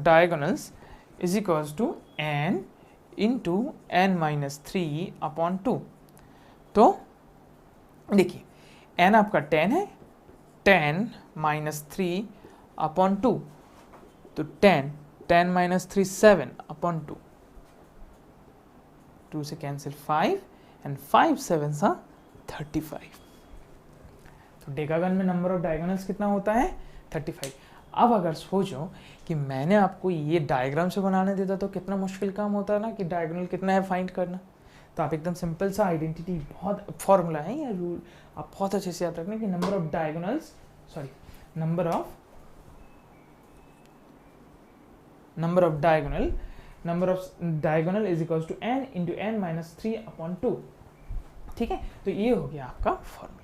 diagonals is equals to n into n minus 3 upon 2। तो देखिए n आपका 10 है, 10 माइनस 3 अपॉन 2, तो 10 माइनस 3 7 अपॉन 2, 2 से कैंसिल 5 एंड 5 7 सा 35। तो डेकागन में नंबर ऑफ डायगोनल्स कितना होता है, 35। अब अगर सोचो कि मैंने आपको ये डायग्राम से बनाने देता तो कितना मुश्किल काम होता है ना, कि डायगोनल कितना है फाइंड करना। तो आप एकदम सिंपल सा आइडेंटिटी, बहुत फॉर्मूला है या रूल, आप बहुत अच्छे से याद रखना कि number of diagonal is equals to n into n minus 3 upon 2। ठीक है, तो ये हो गया आपका फॉर्मूला।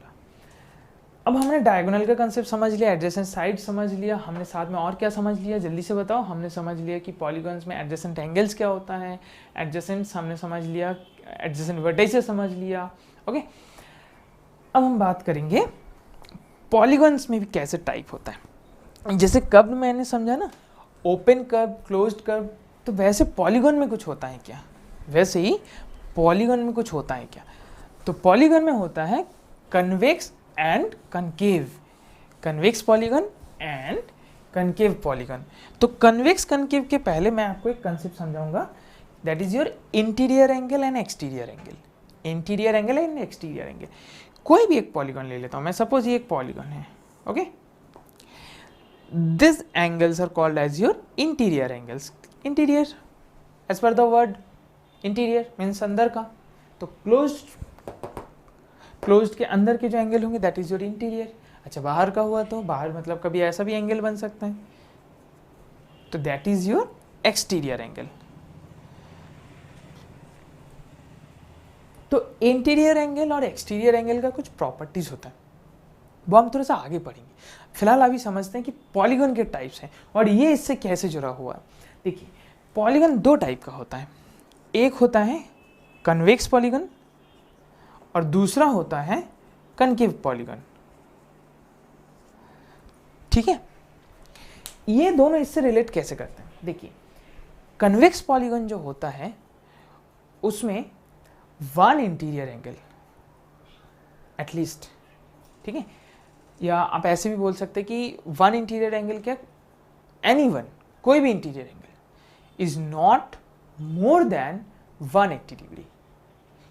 अब हमने डायगोनल का कंसेप्ट समझ लिया, एडजेसेंट साइड समझ लिया, हमने साथ में और क्या समझ लिया, जल्दी से बताओ। हमने समझ लिया कि पॉलीगॉन्स में एडजेसेंट एंगल्स क्या होता है, एडजेसेंट्स हमने समझ लिया, एडजेसेंट वर्टिसेस समझ लिया, ओके। अब हम बात करेंगे पॉलीगॉन्स में भी कैसे टाइप होता है। जैसे कर्व मैंने समझा ना, ओपन कर्व, क्लोज्ड कर्व, तो वैसे पॉलीगॉन में कुछ होता है क्या, वैसे ही पॉलीगॉन में कुछ होता है क्या। तो पॉलीगॉन में होता है convex and concave, convex polygon and concave polygon. तो कन्वेक्स कनकेव के पहले मैं आपको एक कंसेप्ट समझाऊंगा, that is your interior angle and exterior angle. Interior angle and exterior angle, कोई भी एक पॉलीगॉन ले लेता हूं मैं, सपोज ये एक पॉलीगॉन है, okay. This angles are called as your interior angles. Interior as per the word interior means अंदर का, तो क्लोज्ड के अंदर के जो एंगल होंगे दैट इज योर इंटीरियर। अच्छा बाहर का हुआ तो बाहर मतलब कभी ऐसा भी एंगल बन सकता है, तो that is your exterior angle. तो इंटीरियर एंगल और एक्सटीरियर एंगल का कुछ प्रॉपर्टीज होता है, वो हम थोड़ा सा आगे पढ़ेंगे। फिलहाल अभी समझते हैं कि पॉलीगॉन के टाइप्स हैं और ये इससे कैसे जुड़ा हुआ है। देखिए पॉलीगॉन 2 टाइप का होता है, एक होता है कन्वेक्स पॉलीगॉन और दूसरा होता है कनकेव पॉलीगॉन। ठीक है, ये दोनों इससे रिलेट कैसे करते हैं? देखिए, कन्वेक्स पॉलीगन जो होता है उसमें वन इंटीरियर एंगल एटलीस्ट, ठीक है, या आप ऐसे भी बोल सकते हैं कि वन इंटीरियर एंगल क्या, एनी वन, कोई भी interior angle is not more than 180 degree,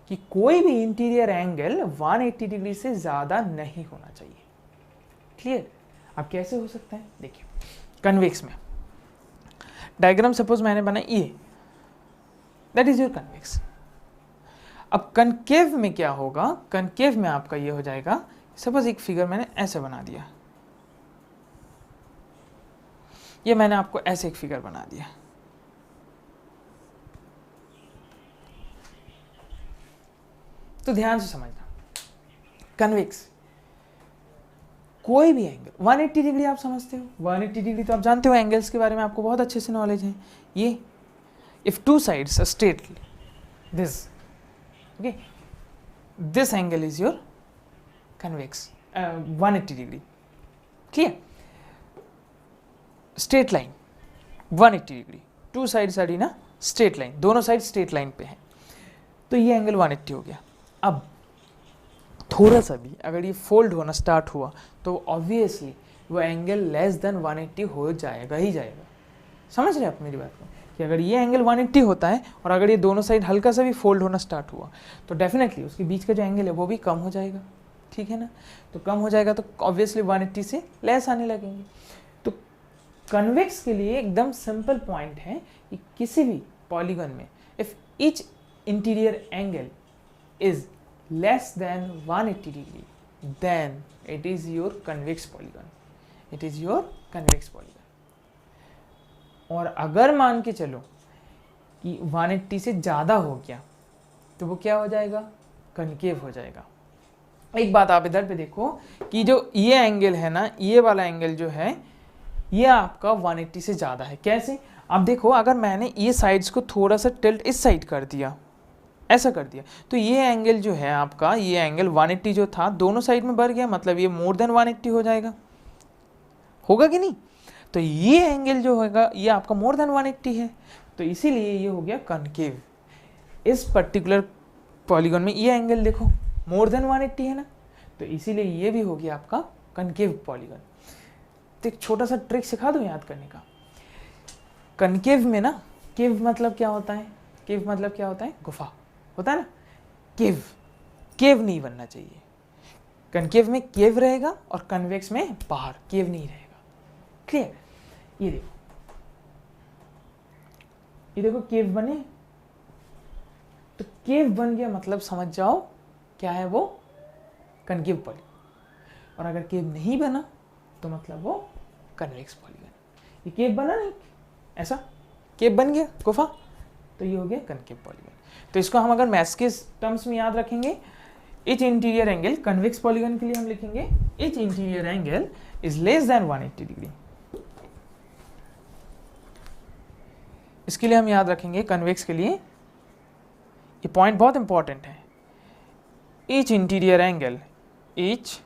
कि कोई भी इंटीरियर एंगल 180 डिग्री से ज़्यादा नहीं होना चाहिए। क्लियर? अब कैसे हो सकता है? देखिए, कन्वेक्स में डायग्राम सपोज मैंने बनाई ये, दैट इज योर कन्वेक्स। अब कनकेव में क्या होगा? कनकेव में आपका ये हो जाएगा, सपोज एक फिगर मैंने ऐसे बना दिया, ये मैंने आपको ऐसे एक फिगर बना दिया, तो ध्यान से समझना, कन्वेक्स कोई भी एंगल 180 डिग्री आप समझते हो, 180 डिग्री तो आप जानते हो, एंगल्स के बारे में आपको बहुत अच्छे से नॉलेज है। ये if two sides straight this, okay, this angle is your convex 180 degree. Clear? Straight line 180 degree, two sides are in a straight line, दोनों साइड स्ट्रेट लाइन पे है, तो ये एंगल 180 हो गया। अब थोड़ा सा भी अगर ये फोल्ड होना स्टार्ट हुआ तो ऑब्वियसली वो एंगल लेस देन 180 हो जाएगा ही जाएगा। समझ रहे हैं आप मेरी बात को, कि अगर ये एंगल 180 होता है और अगर ये दोनों साइड हल्का सा भी फोल्ड होना स्टार्ट हुआ तो डेफिनेटली उसके बीच का जो एंगल है वो भी कम हो जाएगा। ठीक है ना? तो कम हो जाएगा तो ऑब्वियसली 180 से लेस आने लगेंगे। तो कन्वेक्स के लिए एकदम सिंपल पॉइंट है कि किसी भी पॉलीगन में if each interior angle is less than 180 degree, then it is your convex polygon. It is your convex polygon. और अगर मान के चलो कि 180 से ज़्यादा हो गया तो वो क्या हो जाएगा? कनकेव हो जाएगा। एक बात आप इधर पे देखो कि जो ये एंगल है ना, ये वाला एंगल जो है ये आपका 180 से ज़्यादा है। कैसे? आप देखो, अगर मैंने ये साइड्स को थोड़ा सा टिल्ट इस साइड कर दिया, ऐसा कर दिया, तो ये एंगल जो है आपका, ये एंगल 180 जो था दोनों साइड में बढ़ गया, मतलब ये मोर देन 180 हो जाएगा, होगा कि नहीं? तो ये एंगल जो होगा ये आपका मोर देन 180 है, तो इसीलिए ये हो गया कनकेव। इस पर्टिकुलर पॉलीगन में ये एंगल देखो मोर देन 180 है ना, तो इसीलिए ये भी हो गया आपका कनकेव पॉलीगन। तो एक छोटा सा ट्रिक सिखा दूं याद करने का। कनकेव में ना, केव मतलब क्या होता है? केव मतलब क्या होता है? गुफा होता है ना। केव, केव नहीं बनना चाहिए। कनकेव में केव रहेगा और कन्वेक्स में बाहर, केव नहीं रहेगा। क्लियर? ये देखो, ये देखो केव बने, तो केव बन गया मतलब समझ जाओ क्या है वो? Concave polygon. और अगर केव नहीं बना तो मतलब वो कन्वेक्स पॉलीगन। ये केव बना नहीं, ऐसा केव बन गया गुफा, तो ये हो गया कनकेव पॉलीगन। तो इसको हम अगर मैथ्स के टर्म्स में याद रखेंगे, etch interior angle, convex polygon के लिए हम लिखेंगे etch interior angle is less than 180 degree. इसके लिए हम याद रखेंगे कन्वेक्स के लिए, ये पॉइंट बहुत इंपॉर्टेंट है। Each interior angle, each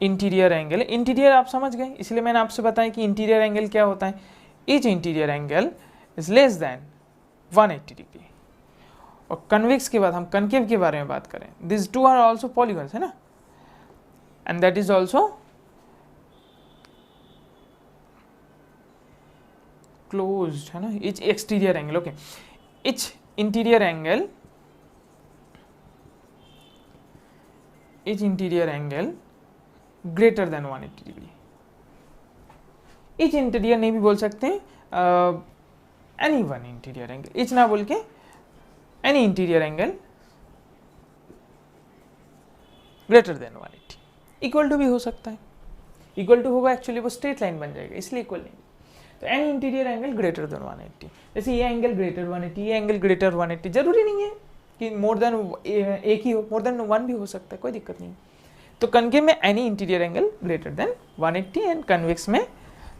interior angle, interior आप समझ गए, इसलिए मैंने आपसे बताया कि इंटीरियर एंगल क्या होता है। Each interior angle is less than 180 degree. और कन्वेक्स के बाद हम कनकेव के बारे में बात करें, this two are also polygons, है ना, and that is also closed, है ना। Each exterior angle, okay, each interior angle, each interior angle greater than 180 degree. Each interior नहीं भी बोल सकते, any one interior angle, each ना बोल के any interior angle greater than 180। Equal to भी हो सकता है, इक्वल टू होगा एक्चुअली वो स्ट्रेट लाइन बन जाएगा, इसलिए इक्वल नहीं। तो any interior angle greater than 180, जैसे ये एंगल ग्रेटर 180, ये एंगल ग्रेटर 180, जरूरी नहीं है कि मोर देन एक ही हो, मोर देन वन भी हो सकता है, कोई दिक्कत नहीं। तो कनकेव में any interior angle greater than 180 and convex में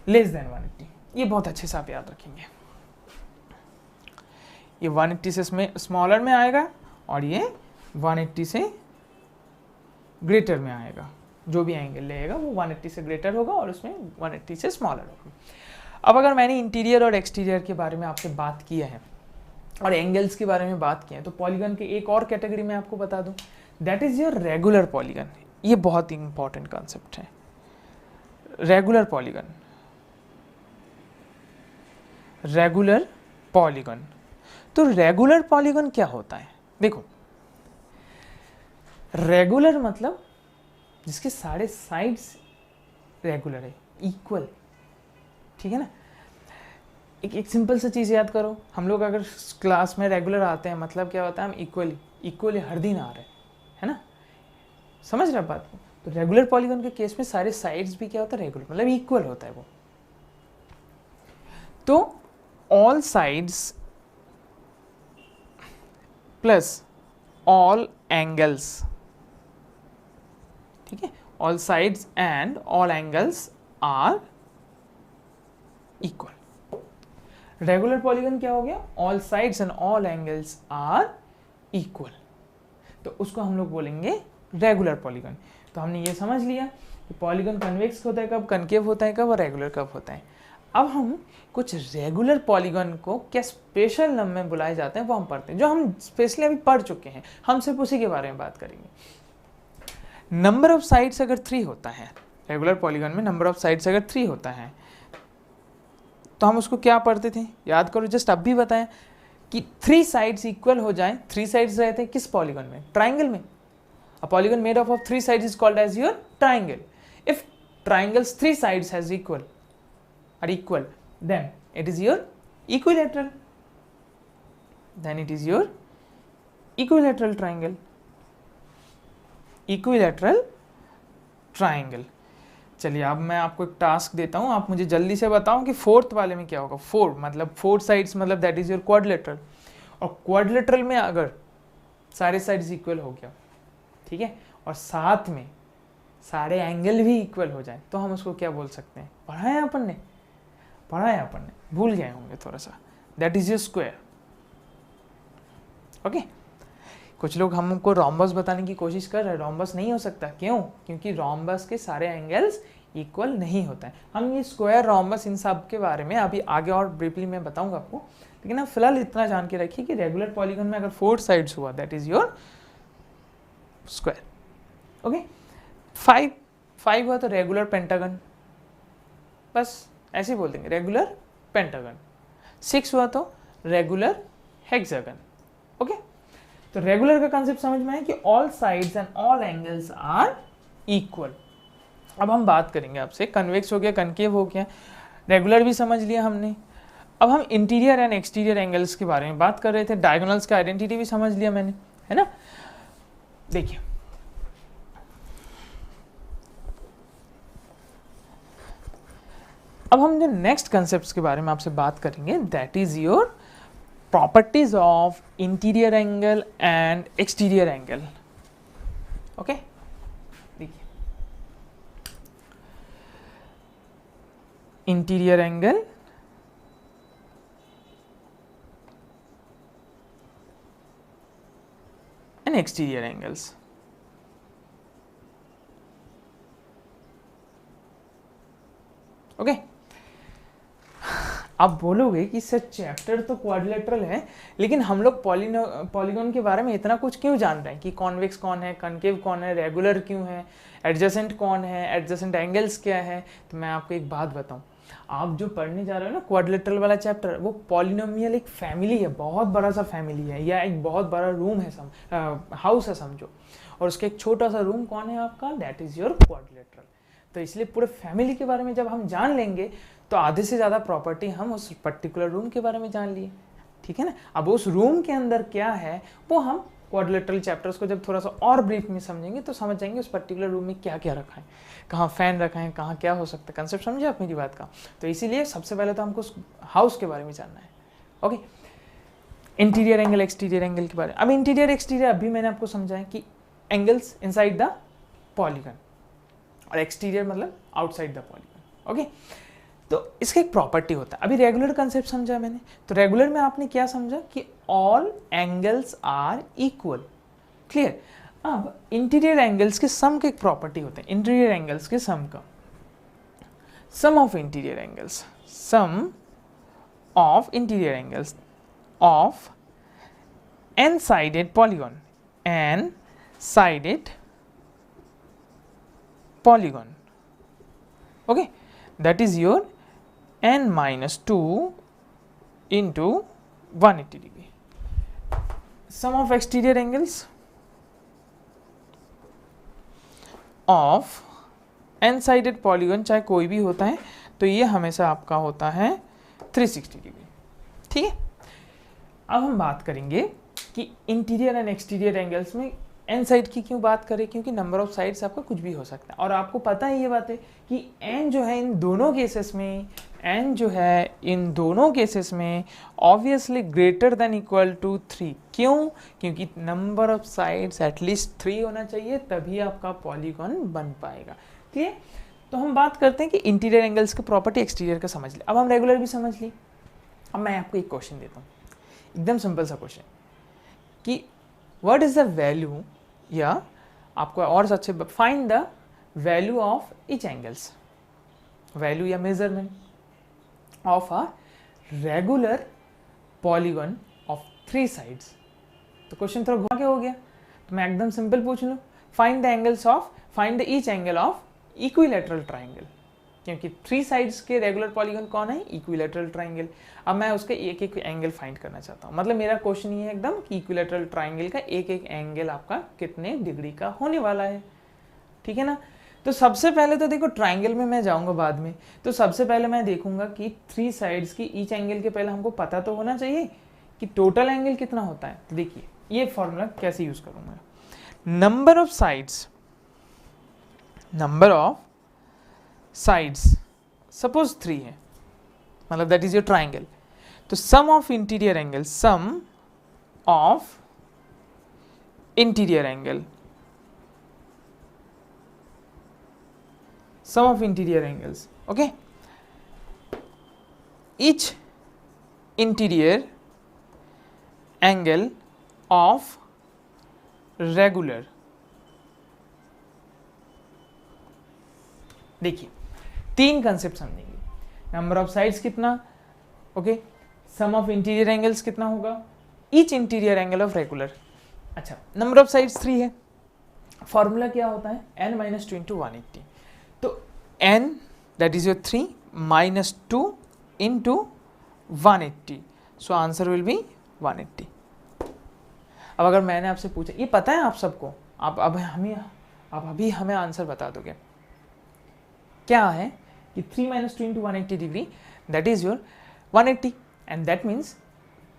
लेस देन 180। ये बहुत अच्छे से आप याद रखेंगे। ये 180 से स्मॉलर में आएगा और ये 180 से ग्रेटर में आएगा। जो भी एंगल लेगा वो 180 से ग्रेटर होगा और उसमें 180 से स्मॉलर होगा। अब अगर मैंने इंटीरियर और एक्सटीरियर के बारे में आपसे बात किया है और एंगल्स के बारे में बात की है, तो पॉलीगन के एक और कैटेगरी में आपको बता दूं, that is your regular polygon. ये बहुत ही इंपॉर्टेंट कॉन्सेप्ट है, रेगुलर पॉलीगन। रेगुलर पॉलीगन, तो रेगुलर पॉलीगन क्या होता है? देखो, रेगुलर मतलब जिसके सारे साइड्स रेगुलर है, इक्वल, ठीक है ना। एक सिंपल सा चीज़ याद करो, हम लोग अगर क्लास में रेगुलर आते हैं मतलब क्या होता है, हम इक्वली हर दिन आ रहे हैं, है ना, समझ रहे बात को। तो रेगुलर पॉलीगन के केस में सारे साइड्स भी क्या होता है, रेगुलर मतलब इक्वल होता है वो। तो all sides plus all angles, ठीक है, all sides and all angles are equal. Regular polygon क्या हो गया, all sides and all angles are equal, तो उसको हम लोग बोलेंगे रेगुलर पॉलीगन। तो हमने ये समझ लिया कि पॉलीगन कन्वेक्स होता है कब, कनकेव होता है कब, और रेगुलर कब होता है। अब हम कुछ रेगुलर पॉलीगन को क्या स्पेशल नाम में बुलाए जाते हैं वो हम पढ़ते हैं, जो हम स्पेशली अभी पढ़ चुके हैं, हम सिर्फ उसी के बारे में बात करेंगे। नंबर ऑफ साइड्स अगर 3 होता है, रेगुलर पॉलीगन में नंबर ऑफ साइड्स अगर 3 होता है, तो हम उसको क्या पढ़ते थे, याद करो, जस्ट अब भी बताएं कि 3 साइड्स इक्वल हो जाएं। 3 साइड्स रहते हैं किस पॉलीगन में, ट्राइंगल में। A polygon made up of 3 sides is called as your triangle. If triangles 3 sides has equal are equal, then it is your equilateral, then it is your equilateral triangle, equilateral triangle। चलिए अब मैं आपको एक task देता हूं, आप मुझे जल्दी से बताओ कि फोर्थ वाले में क्या होगा। 4 मतलब 4 साइड्स मतलब दैट इज योर क्वाड्रिलेटरल, और क्वाड्रिलेटरल में अगर सारे साइड्स इक्वल हो गया, ठीक है, और साथ में सारे एंगल भी इक्वल हो जाए, तो हम उसको क्या बोल सकते हैं, पढ़ाया अपन ने, भूल गए होंगे थोड़ा सा, that is your square. Okay, कुछ लोग हमको रोम्बस बताने की कोशिश कर रहे हैं, रोम्बस नहीं हो सकता, क्यों? क्योंकि रोम्बस के सारे एंगल्स इक्वल नहीं होता है। हम ये स्क्वायर, रोम्बस, इन सब के बारे में अभी आगे और ब्रीफली मैं बताऊंगा आपको, लेकिन आप फिलहाल इतना जान के रखिए कि रेगुलर पॉलीगन में अगर 4 साइड्स हुआ that is your square. Okay, 5 हुआ तो रेगुलर पेंटागन, बस ऐसे ही बोल देंगे, रेगुलर पेंटागन। 6 हुआ तो रेगुलर हेक्सागन। ओके, तो रेगुलर का कंसेप्ट समझ में है कि all sides and all angles are equal. अब हम बात करेंगे आपसे, कन्वेक्स हो गया, कनकेव हो गया, रेगुलर भी समझ लिया हमने। अब हम इंटीरियर एंड एक्सटीरियर एंगल्स के बारे में बात कर रहे थे, डायगोनल्स का आइडेंटिटी भी समझ लिया मैंने, है ना। देखिए, अब हम जो नेक्स्ट कंसेप्ट्स के बारे में आपसे बात करेंगे, that is your properties of interior angle and exterior angle. Okay, देखिए, interior angle and exterior angles. Okay, आप बोलोगे कि सर चैप्टर तो क्वाड्रिलेटरल है, लेकिन हम लोग पॉलीगन के बारे में इतना कुछ क्यों जान रहे हैं कि कॉन्वेक्स कौन है, कनकेव कौन है, रेगुलर क्यों है, एडजेसेंट कौन है, एडजेसेंट एंगल्स क्या है। तो मैं आपको एक बात बताऊं, आप जो पढ़ने जा रहे हो ना क्वाड्रिलेटरल वाला चैप्टर, वो पॉलिनोमियल एक फैमिली है, बहुत बड़ा सा फैमिली है, या एक बहुत बड़ा रूम है, हाउस है समझो, और उसका एक छोटा सा रूम कौन है आपका, दैट इज योर क्वाड्रिलेटरल। तो इसलिए पूरे फैमिली के बारे में जब हम जान लेंगे तो आधे से ज़्यादा प्रॉपर्टी हम उस पर्टिकुलर रूम के बारे में जान लिए, ठीक है ना। अब उस रूम के अंदर क्या है वो हम क्वाड्रिलेटरल चैप्टर्स को जब थोड़ा सा और ब्रीफ में समझेंगे तो समझ जाएंगे उस पर्टिकुलर रूम में क्या क्या रखा है, कहाँ फैन रखा है, कहाँ क्या हो सकता है, कंसेप्ट समझे आप मेरी बात का। तो इसीलिए सबसे पहले तो हमको उस हाउस के बारे में जानना है। Okay, interior angle, exterior angle के बारे में। अब इंटीरियर एक्सटीरियर अभी मैंने आपको समझाया कि एंगल्स इनसाइड द पॉलीगन, और एक्सटीरियर मतलब आउटसाइड द पॉलीगन। ओके, तो इसका एक प्रॉपर्टी होता है। अभी रेगुलर कंसेप्ट समझा मैंने, तो रेगुलर में आपने क्या समझा कि all angles are equal, clear. अब इंटीरियर एंगल्स के सम के प्रॉपर्टी होते हैं, इंटीरियर एंगल्स के सम का, sum of interior angles, sum of interior angles of n sided polygon, n sided polygon, okay, that is your n minus 2 into 180 degree. Sum of exterior angles of n sided polygon, चाहे कोई भी होता है, तो ये हमेशा आपका होता है 360 डिग्री, ठीक है। अब हम बात करेंगे कि इंटीरियर एंड एक्सटीरियर एंगल्स में एन साइड की क्यों बात करें, क्योंकि नंबर ऑफ साइड्स आपका कुछ भी हो सकता है, और आपको पता है ये बात है कि एन जो है इन दोनों केसेस में, एन जो है इन दोनों केसेस में obviously greater than equal to 3। क्यों? क्योंकि नंबर ऑफ साइड्स एटलीस्ट 3 होना चाहिए, तभी आपका पॉलीगॉन बन पाएगा, ठीक है। तो हम बात करते हैं कि इंटीरियर एंगल्स की प्रॉपर्टी एक्सटीरियर का समझ लिया, अब हम रेगुलर भी समझ ली। अब मैं आपको एक क्वेश्चन देता हूँ, एकदम सिंपल सा क्वेश्चन कि व्हाट इज द वैल्यू, या आपको और अच्छे find the value of each angles, value या measurement of a regular polygon of 3 sides. तो क्वेश्चन थोड़ा घुमा के हो गया, तो मैं एकदम सिंपल पूछ लूँ, find the angles of, find the each angle of equilateral triangle, क्योंकि 3 साइड्स के रेगुलर पॉलीगॉन कौन है? Equilateral triangle. अब मैं उसके एक एक एंगल फाइंड करना चाहता हूँ, मतलब मेरा क्वेश्चन ये है एकदम कि इक्विलैटरल ट्राइंगल का एक एक एंगल आपका कितने डिग्री का होने वाला है, ठीक है ना। तो सबसे पहले तो देखो, ट्राइंगल में मैं जाऊंगा बाद में, तो सबसे पहले मैं देखूंगा कि 3 साइड्स की ईच एंगल के पहले हमको पता तो होना चाहिए कि टोटल एंगल कितना होता है। तो देखिए ये फॉर्मूला कैसे यूज करूंगा, number of sides, number of sides suppose 3 है, मतलब दैट इज योर ट्राइंगल, तो sum of interior angle, sum of interior angle, sum of interior angles, okay, each interior angle of regular, देखिए 3 concept समझेंगे, number of sides कितना, okay, sum of interior angles कितना होगा, each interior angle of regular. अच्छा, number of sides 3 है, formula क्या होता है, n minus 2 into 180, तो n that is your 3 minus 2 into 180, so answer will be 180। अब अगर मैंने आपसे पूछा, ये पता है आप सबको, आप अभी हमें आंसर बता दोगे, क्या है कि 3 minus 2 into 180 degree that is your 180, and that means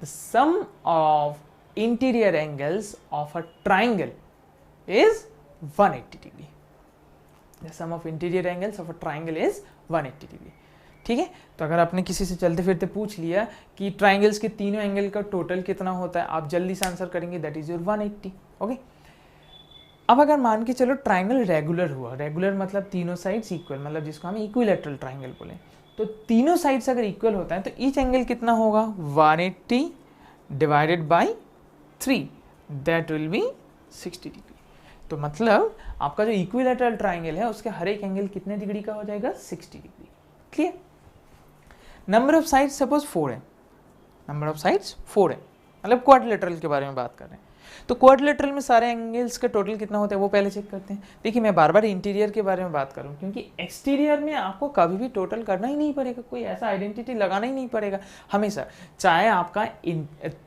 the sum of interior angles of a triangle is 180 degree. The sum of interior angles of a triangle is 180 degree, ठीक है। तो अगर आपने किसी से चलते फिरते पूछ लिया कि ट्राइंगल्स के तीनों एंगल का टोटल कितना होता है, आप जल्दी से आंसर करेंगे दैट इज योर 180, ओके। अब अगर मान के चलो ट्राइंगल रेगुलर हुआ, रेगुलर मतलब तीनों साइड्स इक्वल, मतलब जिसको हम इक्विलैटरल ट्राइंगल बोले, तो तीनों साइड्स अगर इक्वल होता है तो ईच एंगल कितना होगा, 180 divided by 3, that will be 60 degree. तो मतलब आपका जो इक्विलैटरल ट्राइंगल है उसके हर एक एंगल कितने डिग्री का हो जाएगा, 60 degree, clear. Number of sides suppose 4 है, नंबर ऑफ साइड्स 4 है, मतलब क्वाड्रिलेटरल के बारे में बात कर रहे हैं, तो क्वाड्रिलेटरल में सारे एंगल्स का टोटल कितना होता है वो पहले चेक करते हैं। देखिए मैं बार बार इंटीरियर के बारे में बात करूं, क्योंकि एक्सटीरियर में आपको कभी भी टोटल करना ही नहीं पड़ेगा, कोई ऐसा आइडेंटिटी लगाना ही नहीं पड़ेगा हमेशा, चाहे आपका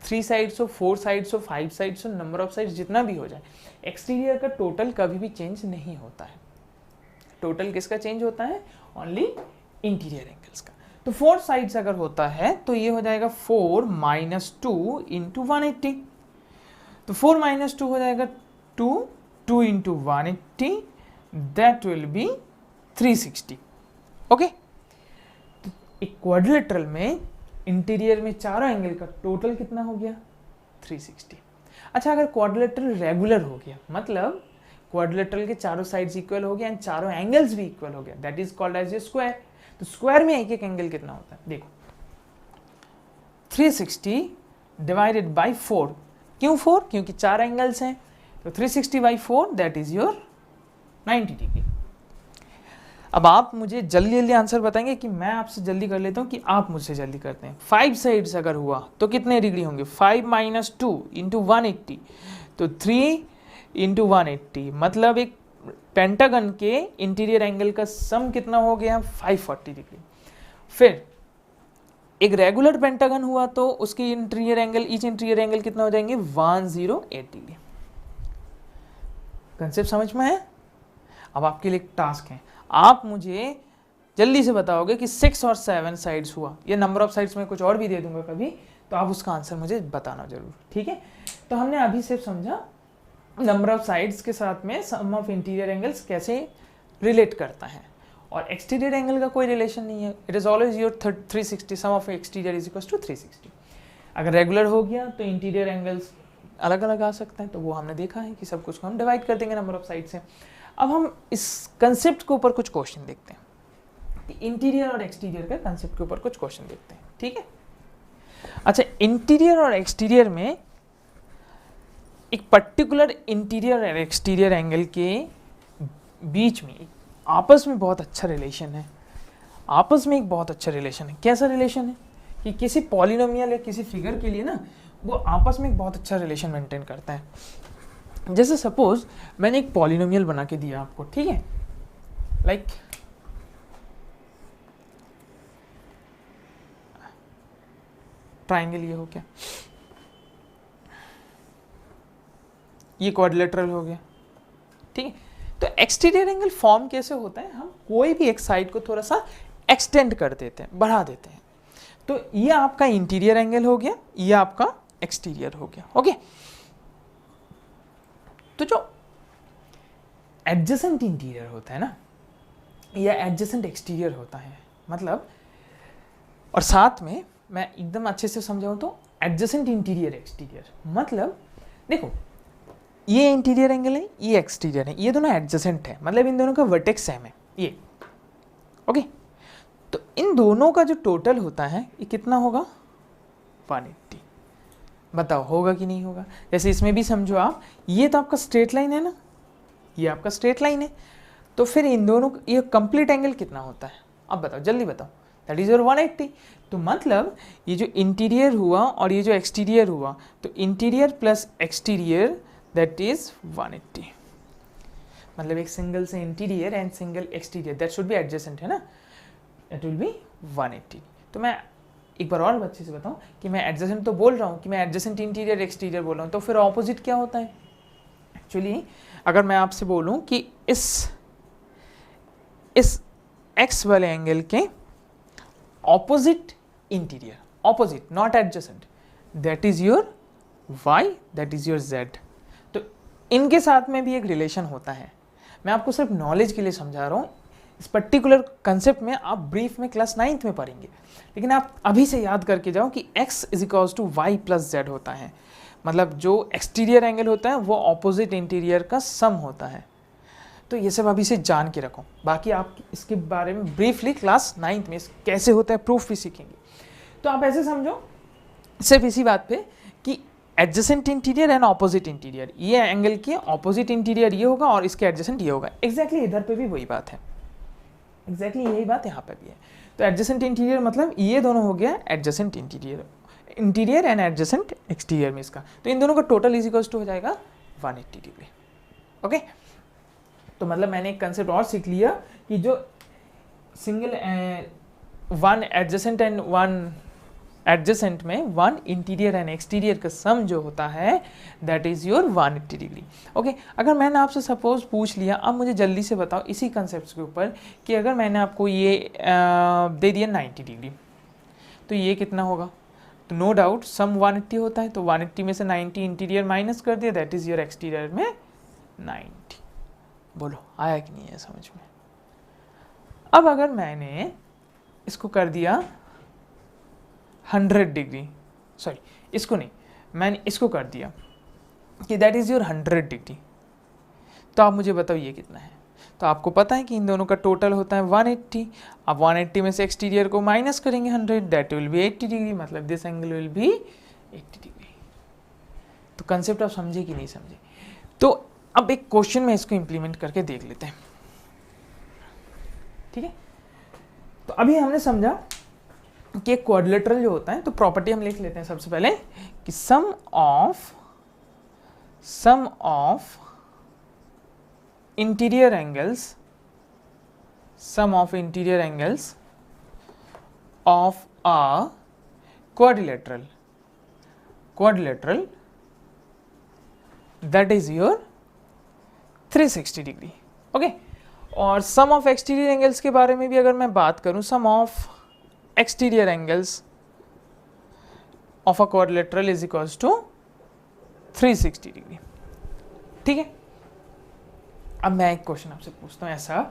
3 साइड्स हो, 4 साइड्स हो, 5 साइड्स हो, नंबर ऑफ साइड्स जितना भी हो जाए, एक्सटीरियर का टोटल कभी भी चेंज नहीं होता है। टोटल किसका चेंज होता है, ओनली इंटीरियर एंगल्स का। तो 4 साइड्स अगर होता है तो ये हो जाएगा 4 minus 2 into 180, तो 4 minus 2 हो जाएगा 2, 2 into 180, that will be 360, okay. तो एक क्वाड्रिलेटरल में इंटीरियर में चारों एंगल का टोटल कितना हो गया, 360। अच्छा, अगर क्वाड्रिलेटरल रेगुलर हो गया, मतलब क्वाड्रिलेटरल के चारों साइड्स इक्वल हो गया एंड चारों एंगल्स भी इक्वल हो गया, that is called as a square. तो स्क्वायर में एक एक एंगल कितना होता है, देखो 360 डिवाइडेड बाई 4, क्यों 4, क्योंकि 4 एंगल्स हैं, तो 360/4 दैट इज योर 90 डिग्री। अब आप मुझे जल्दी जल्दी आंसर बताएंगे कि मैं आपसे जल्दी कर लेता हूँ कि आप मुझसे जल्दी करते हैं। 5 साइड्स अगर हुआ तो कितने डिग्री होंगे? 5 - 2 × 180, तो 3 × 180, मतलब एक पेंटागन के इंटीरियर एंगल का सम कितना हो गया? 540 डिग्री। फिर एक रेगुलर पेंटागन हुआ तो उसकी interior angle, each interior angle कितना हो जाएंगे? 108 डिग्री। कंसेप्ट समझ में है? अब आपके लिए एक टास्क है, आप मुझे जल्दी से बताओगे कि 6 और 7 साइड्स हुआ, ये नंबर ऑफ साइड्स में कुछ और भी दे दूंगा कभी, तो आप उसका आंसर मुझे बताना जरूर, ठीक है? तो हमने अभी सिर्फ समझा नंबर ऑफ साइड्स के साथ में सम ऑफ इंटीरियर एंगल्स कैसे रिलेट करता है, और एक्सटीरियर एंगल का कोई रिलेशन नहीं है। It is always your 360, sum of exterior is equal to 360। अगर रेगुलर हो गया तो इंटीरियर एंगल्स अलग अलग आ सकते हैं, तो वो हमने देखा है कि सब कुछ को हम डिवाइड कर देंगे नंबर ऑफ साइड से। अब हम इस कंसेप्ट के ऊपर कुछ क्वेश्चन देखते हैं, इंटीरियर और एक्सटीरियर के कंसेप्ट के ऊपर कुछ क्वेश्चन देखते हैं, ठीक है? अच्छा, इंटीरियर और एक्सटीरियर में एक पर्टिकुलर इंटीरियर और एक्सटीरियर एंगल के बीच में आपस में बहुत अच्छा रिलेशन है, आपस में एक बहुत अच्छा रिलेशन है। कैसा रिलेशन है कि किसी पॉलिनोमियल या किसी फिगर के लिए ना वो आपस में एक बहुत अच्छा रिलेशन मेंटेन करता है। जैसे सपोज मैंने एक पॉलिनोमियल बना के दिया आपको, ठीक है? लाइक ट्राइंगल ये हो गया, ये क्वाड्रिलेटरल हो गया, ठीक है? तो एक्सटीरियर एंगल फॉर्म कैसे होता है? हम कोई भी एक साइड को थोड़ा सा एक्सटेंड कर देते हैं, बढ़ा देते हैं, तो ये आपका इंटीरियर एंगल हो गया, ये आपका एक्सटीरियर हो गया, ओके? तो जो एडजेसेंट इंटीरियर होता है ना, या एडजेसेंट एक्सटीरियर होता है, मतलब, और साथ में मैं एकदम अच्छे से समझाऊं तो एडजेसेंट इंटीरियर एक्सटीरियर मतलब, देखो ये इंटीरियर एंगल है, ये एक्सटीरियर है, ये दोनों एडजेसेंट है, मतलब इन दोनों का वर्टेक्स सेम है, ये, ओके? तो इन दोनों का जो टोटल होता है ये कितना होगा? 180। बताओ होगा कि नहीं होगा? जैसे इसमें भी समझो आप, ये तो आपका स्ट्रेट लाइन है ना, ये आपका स्ट्रेट लाइन है, तो फिर इन दोनों ये कंप्लीट एंगल कितना होता है? अब बताओ, जल्दी बताओ। That is your 180। तो मतलब ये जो इंटीरियर हुआ और ये जो एक्सटीरियर हुआ, तो interior plus exterior that is 180। मतलब एक सिंगल से interior and single exterior that should be adjacent, है ना? It will be 180। तो मैं एक बार और अच्छे से बताऊं कि मैं एडजेसेंट तो बोल रहा हूं कि मैं एडजेसेंट इंटीरियर एक्सटीरियर बोल रहा हूं, तो फिर ऑपोजिट क्या होता है? एक्चुअली अगर मैं आपसे बोलूं कि इस एक्स वाले एंगल के opposite interior, opposite not adjacent, that is your Y, that is your Z, तो इनके साथ में भी एक रिलेशन होता है। मैं आपको सिर्फ नॉलेज के लिए समझा रहा हूँ, इस पर्टिकुलर कंसेप्ट में आप ब्रीफ में क्लास 9th में पढ़ेंगे, लेकिन आप अभी से याद करके जाओ कि x = y + z होता है, मतलब जो एक्सटीरियर एंगल होता है वो ऑपोजिट इंटीरियर का सम होता है। तो ये सब अभी से जान के रखो, बाकी आप इसके बारे में ब्रीफली क्लास 9th में कैसे होता है प्रूफ भी सीखेंगे। तो आप ऐसे समझो सिर्फ इसी बात पे कि adjacent interior and opposite interior, ये एंगल के ऑपोजिट इंटीरियर ये होगा और इसके एडजेसेंट ये होगा। एग्जैक्टली इधर पे भी वही बात है, एग्जैक्टली यही बात यहाँ पे भी है। तो एडजेसेंट इंटीरियर मतलब ये दोनों हो गया adjacent interior, interior and adjacent exterior में इसका, तो इन दोनों का टोटल इज इक्वल टू हो जाएगा 180 डिग्री, ओके? तो मतलब मैंने एक कंसेप्ट और सीख लिया कि जो single one adjacent and one adjacent में वन इंटीरियर एंड एक्सटीरियर का सम जो होता है that is your 180 degree, okay? अगर मैंने आपसे सपोज पूछ लिया, अब मुझे जल्दी से बताओ इसी कंसेप्ट के ऊपर कि अगर मैंने आपको ये दे दिया 90 डिग्री, तो ये कितना होगा? तो नो डाउट सम 180 होता है, तो 180 में से 90 इंटीरियर माइनस कर दिया, दैट इज योर एक्सटीरियर में 90। बोलो आया कि नहीं है समझ में? अब अगर मैंने इसको कर दिया 100 डिग्री, सॉरी इसको नहीं, मैंने इसको कर दिया कि दैट इज योर 100 डिग्री, तो आप मुझे बताओ ये कितना है? तो आपको पता है कि इन दोनों का टोटल होता है 180। अब 180 में से एक्सटीरियर को माइनस करेंगे 100, दैट विल बी 80 डिग्री, मतलब this angle will be 80 degree. तो कंसेप्ट आप समझे कि नहीं समझे? तो अब एक क्वेश्चन में इसको इंप्लीमेंट करके देख लेते हैं, ठीक है। तो अभी हमने समझा कि क्वाड्रिलेटरल जो होता है, तो प्रॉपर्टी हम लिख लेते हैं सबसे पहले कि sum of interior angles of a quadrilateral that is your 360 degree, okay. और सम ऑफ एक्सटीरियर एंगल्स के बारे में भी अगर मैं बात करूं, sum of exterior angles of a quadrilateral is equals to 360 degree, ठीक है। अब मैं एक क्वेश्चन आपसे पूछता हूं ऐसा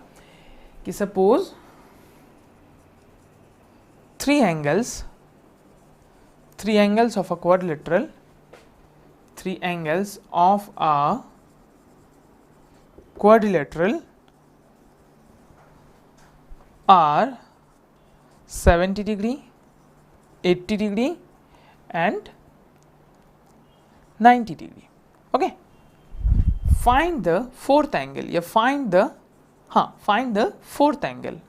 कि suppose three angles of a quadrilateral, three angles of a quadrilateral are 70 degree, 80 degree and 90 degree, okay. Find the fourth angle, या find the fourth angle.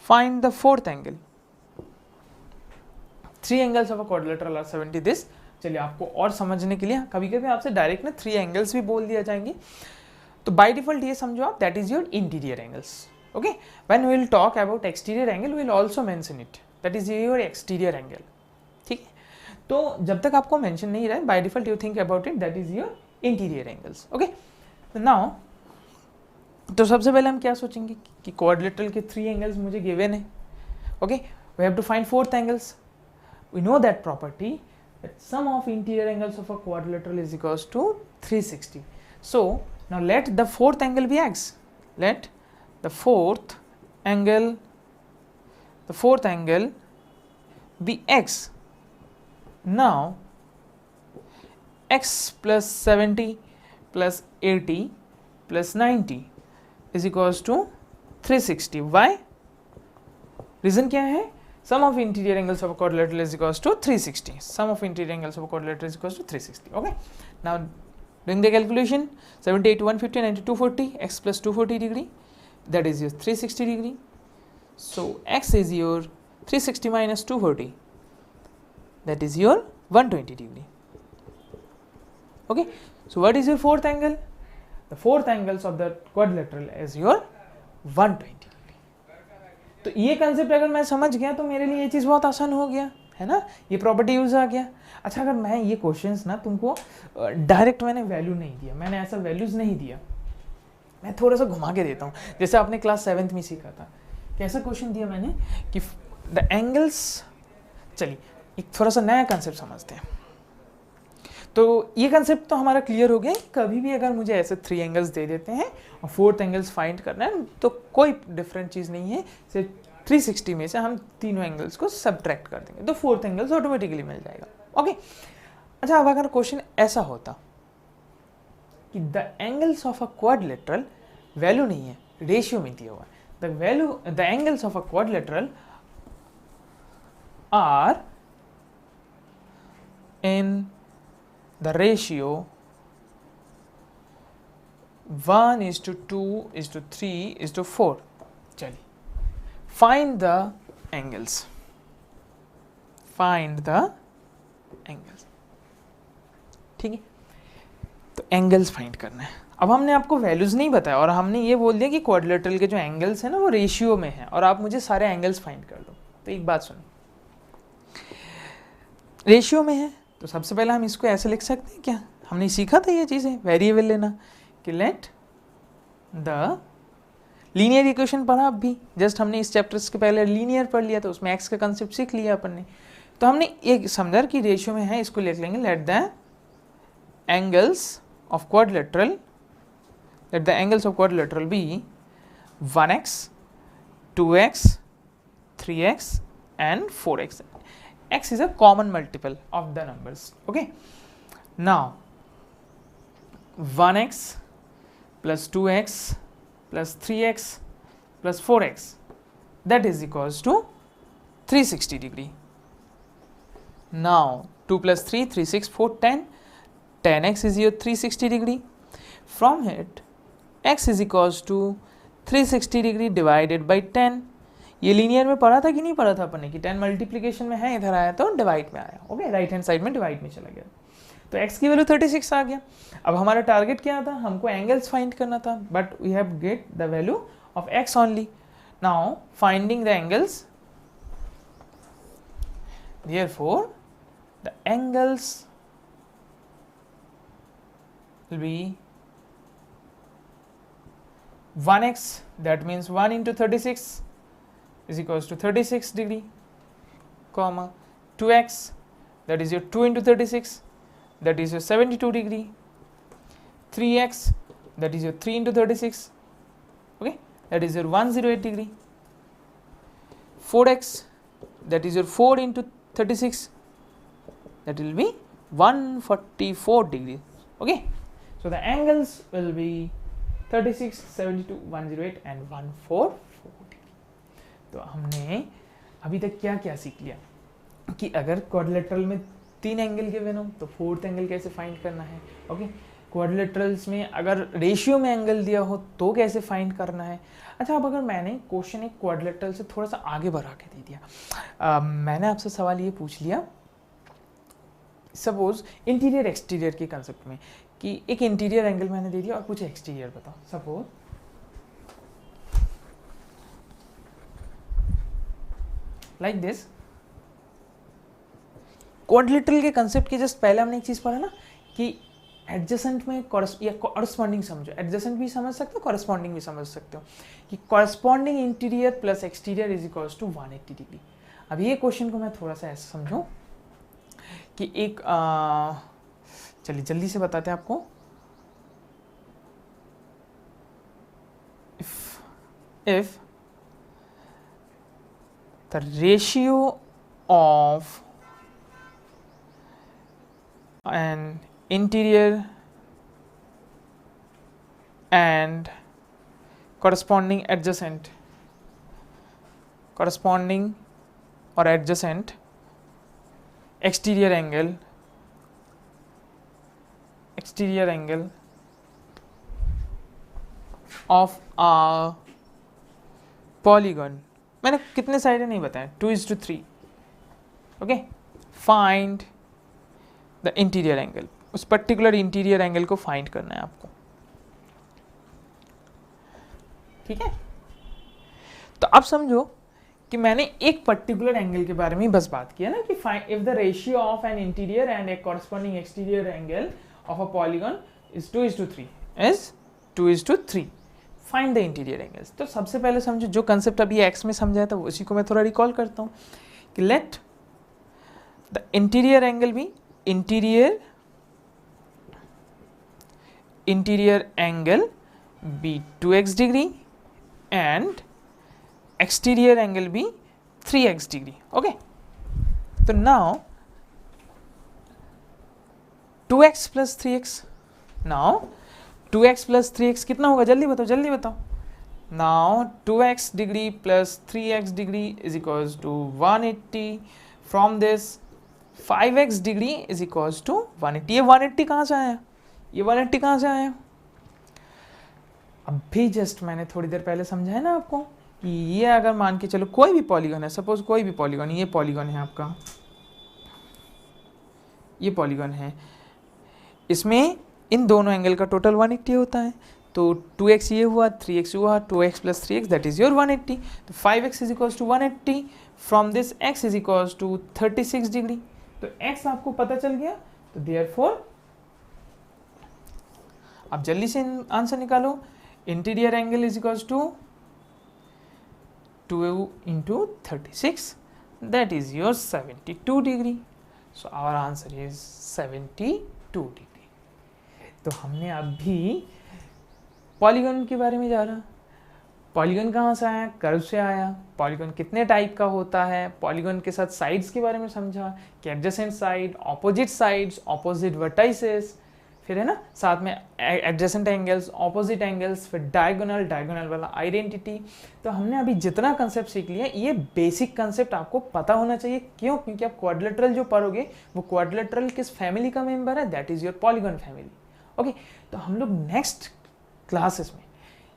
Find the fourth angle. Three angles of a quadrilateral are 70 this. चलिए आपको और समझने के लिए कभी कभी आपसे डायरेक्ट ना 3 एंगल्स भी बोल दिया जाएंगे, तो बाय डिफॉल्ट ये समझो आप, that is your interior angles, okay. When we will talk about exterior angle we will also mention it, that is your exterior angle, ठीक है। तो जब तक आपको मेंशन नहीं रहा है, by default you think about it, that is your interior angles, okay. Now तो सबसे पहले हम क्या सोचेंगे कि क्वाड्रिलेटरल के 3 एंगल्स मुझे गिवन है, okay. We have to find fourth angles. We know that property that sum of interior angles of a quadrilateral is equals to 360. So now let the fourth angle be x. Let the fourth angle be x. Now x plus 70 plus 80 plus 90 is equals to 360. Why? Reason क्या है? Sum of interior angles of a quadrilateral is equals to 360. Sum of interior angles of a quadrilateral is equals to 360. Okay. Now doing the calculation, 70, 80, 150, 90, 240, x plus 240 degree, that is your 360 degree. So x is your 360 minus 240, that is your 120 degree. Okay. So what is your fourth angle? The fourth angles of the quadrilateral is your 120. तो ये concept अगर मैं समझ गया तो मेरे लिए ये चीज़ बहुत आसान हो गया है ना, ये प्रॉपर्टी यूज आ गया. अच्छा, अगर मैं ये क्वेश्चंस ना तुमको डायरेक्ट मैंने वैल्यू नहीं दिया, मैंने ऐसा वैल्यूज नहीं दिया, मैं थोड़ा सा घुमा के देता हूँ, जैसे आपने क्लास 7th में सीखा था. कैसा क्वेश्चन दिया मैंने कि द एंगल्स, चलिए एक थोड़ा सा नया कंसेप्ट समझते हैं. तो ये कंसेप्ट तो हमारा क्लियर हो गया. कभी भी अगर मुझे ऐसे 3 एंगल्स दे देते हैं और 4th एंगल्स फाइंड करना है तो कोई डिफरेंट चीज़ नहीं है, सिर्फ 360 में से हम तीनों एंगल्स को सब्ट्रैक्ट कर देंगे तो 4th एंगल्स ऑटोमेटिकली मिल जाएगा. ओके. अच्छा, अब अगर क्वेश्चन ऐसा होता कि the angles of a quadrilateral, value नहीं है, रेशियो में दिया हुआ है, the angles of a quadrilateral are in the ratio 1:2:3:4. चलिए, find the angles. ठीक है, तो एंगल्स फाइंड करना है. अब हमने आपको वैल्यूज नहीं बताया और हमने ये बोल दिया कि क्वाड्रिलेटरल के जो एंगल्स हैं ना वो रेशियो में है और आप मुझे सारे एंगल्स फाइंड कर दो. तो एक बात सुनो, रेशियो में है तो सबसे पहले हम इसको ऐसे लिख सकते हैं क्या, हमने सीखा था ये चीज़ें, वेरिएबल लेना, कि लेट द लीनियर इक्वेशन पढ़ा. अब भी जस्ट हमने इस चैप्टर्स के पहले लीनियर पढ़ लिया, तो उसमें एक्स का कंसेप्ट सीख लिया अपन ने. तो हमने ये समझा कि रेशियो में है, इसको लिख लेंगे let the angles of quadrilateral be 1x, 2x, 3x and 4x. X is a common multiple of the numbers. Okay. Now 1x plus 2x plus 3x plus 4x, that is equals to 360 degree. Now 2 plus 3, 3, 6, 4, 10. tan x is your 360 degree. From it x is equals to 360 degree divided by 10. ये linear में पढ़ा था कि नहीं पढ़ा था अपन ने कि 10 मल्टीप्लिकेशन में है, इधर आया तो डिवाइड में आया. ओके, राइट हैंड साइड में डिवाइड में चला गया. तो x की वैल्यू 36 आ गया. अब हमारा टारगेट क्या था, हमको एंगल्स फाइंड करना था, but we have get the value of x only. Now finding the angles, therefore the angles will be 1x, that means 1 into 36 is equals to 36 degree, comma 2x, that is your 2 into 36, that is your 72 degree, 3x, that is your 3 into 36, okay, that is your 108 degree, 4x, that is your 4 into 36, that will be 144 degree. Okay, so the angles will be 36, 72, 108 and 144. तो हमने अभी तक क्या क्या सीख लिया कि अगर क्वाड्रिलेटरल में 3 एंगल गिवन हो तो फोर्थ एंगल कैसे फाइंड करना है. ओके, क्वाड्रिलेटरल्स में अगर रेशियो में एंगल दिया हो तो कैसे फाइंड करना है. अच्छा, अब अगर मैंने क्वेश्चन एक क्वाड्रिलेटरल से थोड़ा सा आगे बढ़ा के दे दिया, मैंने आपसे सवाल ये पूछ लिया, सपोज इंटीरियर एक्सटीरियर के कंसेप्ट में, कि एक इंटीरियर एंगल मैंने दे दिया और कुछ एक्सटीरियर बताओ. Suppose like this. क्वाड्रिलेटरल के कंसेप्ट के जस्ट पहले हमने एक चीज पढ़ा ना कि एडजेसेंट में कॉरस्पॉन्डिंग समझो. एडजेसेंट भी समझ सकते हो, कॉरस्पॉन्डिंग भी समझ सकते हो कि corresponding interior plus exterior is equals to 180 degree. अब ये क्वेश्चन को मैं थोड़ा सा ऐसे समझूं कि एक चलिए जल्दी से बताते हैं आपको. if the ratio of an interior and corresponding or adjacent exterior angle of a polygon, मैंने कितने साइड है नहीं बताया, 2:3. Okay, find the interior angle. उस पर्टिकुलर इंटीरियर एंगल को फाइंड करना है आपको. ठीक है, तो अब समझो कि मैंने एक पर्टिकुलर एंगल के बारे में बस बात किया ना कि if the ratio of an interior and a corresponding exterior angle of a polygon is 2:3 find the interior angles. तो सबसे पहले समझो, जो कंसेप्ट अभी एक्स में समझाया था उसी को मैं थोड़ा रिकॉल करता हूँ कि let the interior angle be interior angle be 2x degree and exterior angle be 3x degree. Okay, so now 2x plus 3x, now 2x plus 3x कितना होगा, जल्दी बताओ. Now 2x degree plus 3x degree is equals to 180. From this 5x degree is equals to 180. ये 180 कहाँ से आया, अभी just मैंने थोड़ी देर पहले समझाया ना आपको कि ये अगर मान के चलो कोई भी पॉलीगॉन है, सपोज कोई भी पॉलीगॉन, ये पॉलीगॉन है आपका, ये पॉलीगॉन है, इसमें इन दोनों एंगल का टोटल 180 होता है. तो 2x ये हुआ, 3x हुआ, 2x plus 3x that is your 180. तो 5x is equals to 180. From this x is equals to 36 degree. तो x आपको पता चल गया. तो देयरफॉर आप जल्दी से आंसर निकालो. Interior angle is equals to 2 into 36, that is your 72 degree. So our answer is 72 degree. तो हमने अभी पॉलीगॉन के बारे में जाना. पॉलीगॉन कहाँ से आया, कर्व से आया. पॉलीगॉन कितने टाइप का होता है, पॉलीगॉन के साथ साइड्स के बारे में समझा कि adjacent side, opposite sides, opposite vertices. फिर है ना, साथ में एडजेसेंट एंगल्स, ऑपोजिट एंगल्स, फिर डायगोनल वाला आइडेंटिटी। तो हमने अभी जितना कंसेप्ट सीख लिया, ये बेसिक कंसेप्ट आपको पता होना चाहिए। क्यों? क्योंकि आप क्वाड्रिलेटरल जो पढ़ोगे वो क्वाड्रिलेटरल किस फैमिली का मेंबर है? That is your polygon family. Okay, तो हम लोग नेक्स्ट क्लासेस में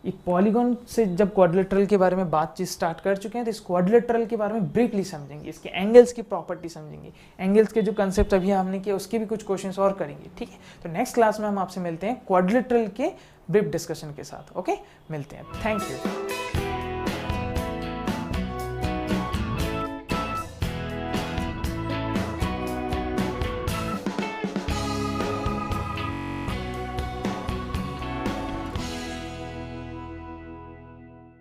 ये पॉलीगॉन से जब क्वाड्रिलेटरल के बारे में बातचीत स्टार्ट कर चुके हैं, तो इस क्वाड्रिलेटरल के बारे में ब्रीफली समझेंगे, इसके एंगल्स की प्रॉपर्टी समझेंगे, एंगल्स के जो कंसेप्ट अभी हमने किए उसके भी कुछ क्वेश्चंस और करेंगे। ठीक है, तो नेक्स्ट क्लास में हम आपसे मिलते हैं क्वाड्रिलेटरल के ब्रीफ डिस्कशन के साथ। ओके, मिलते हैं, थैंक यू।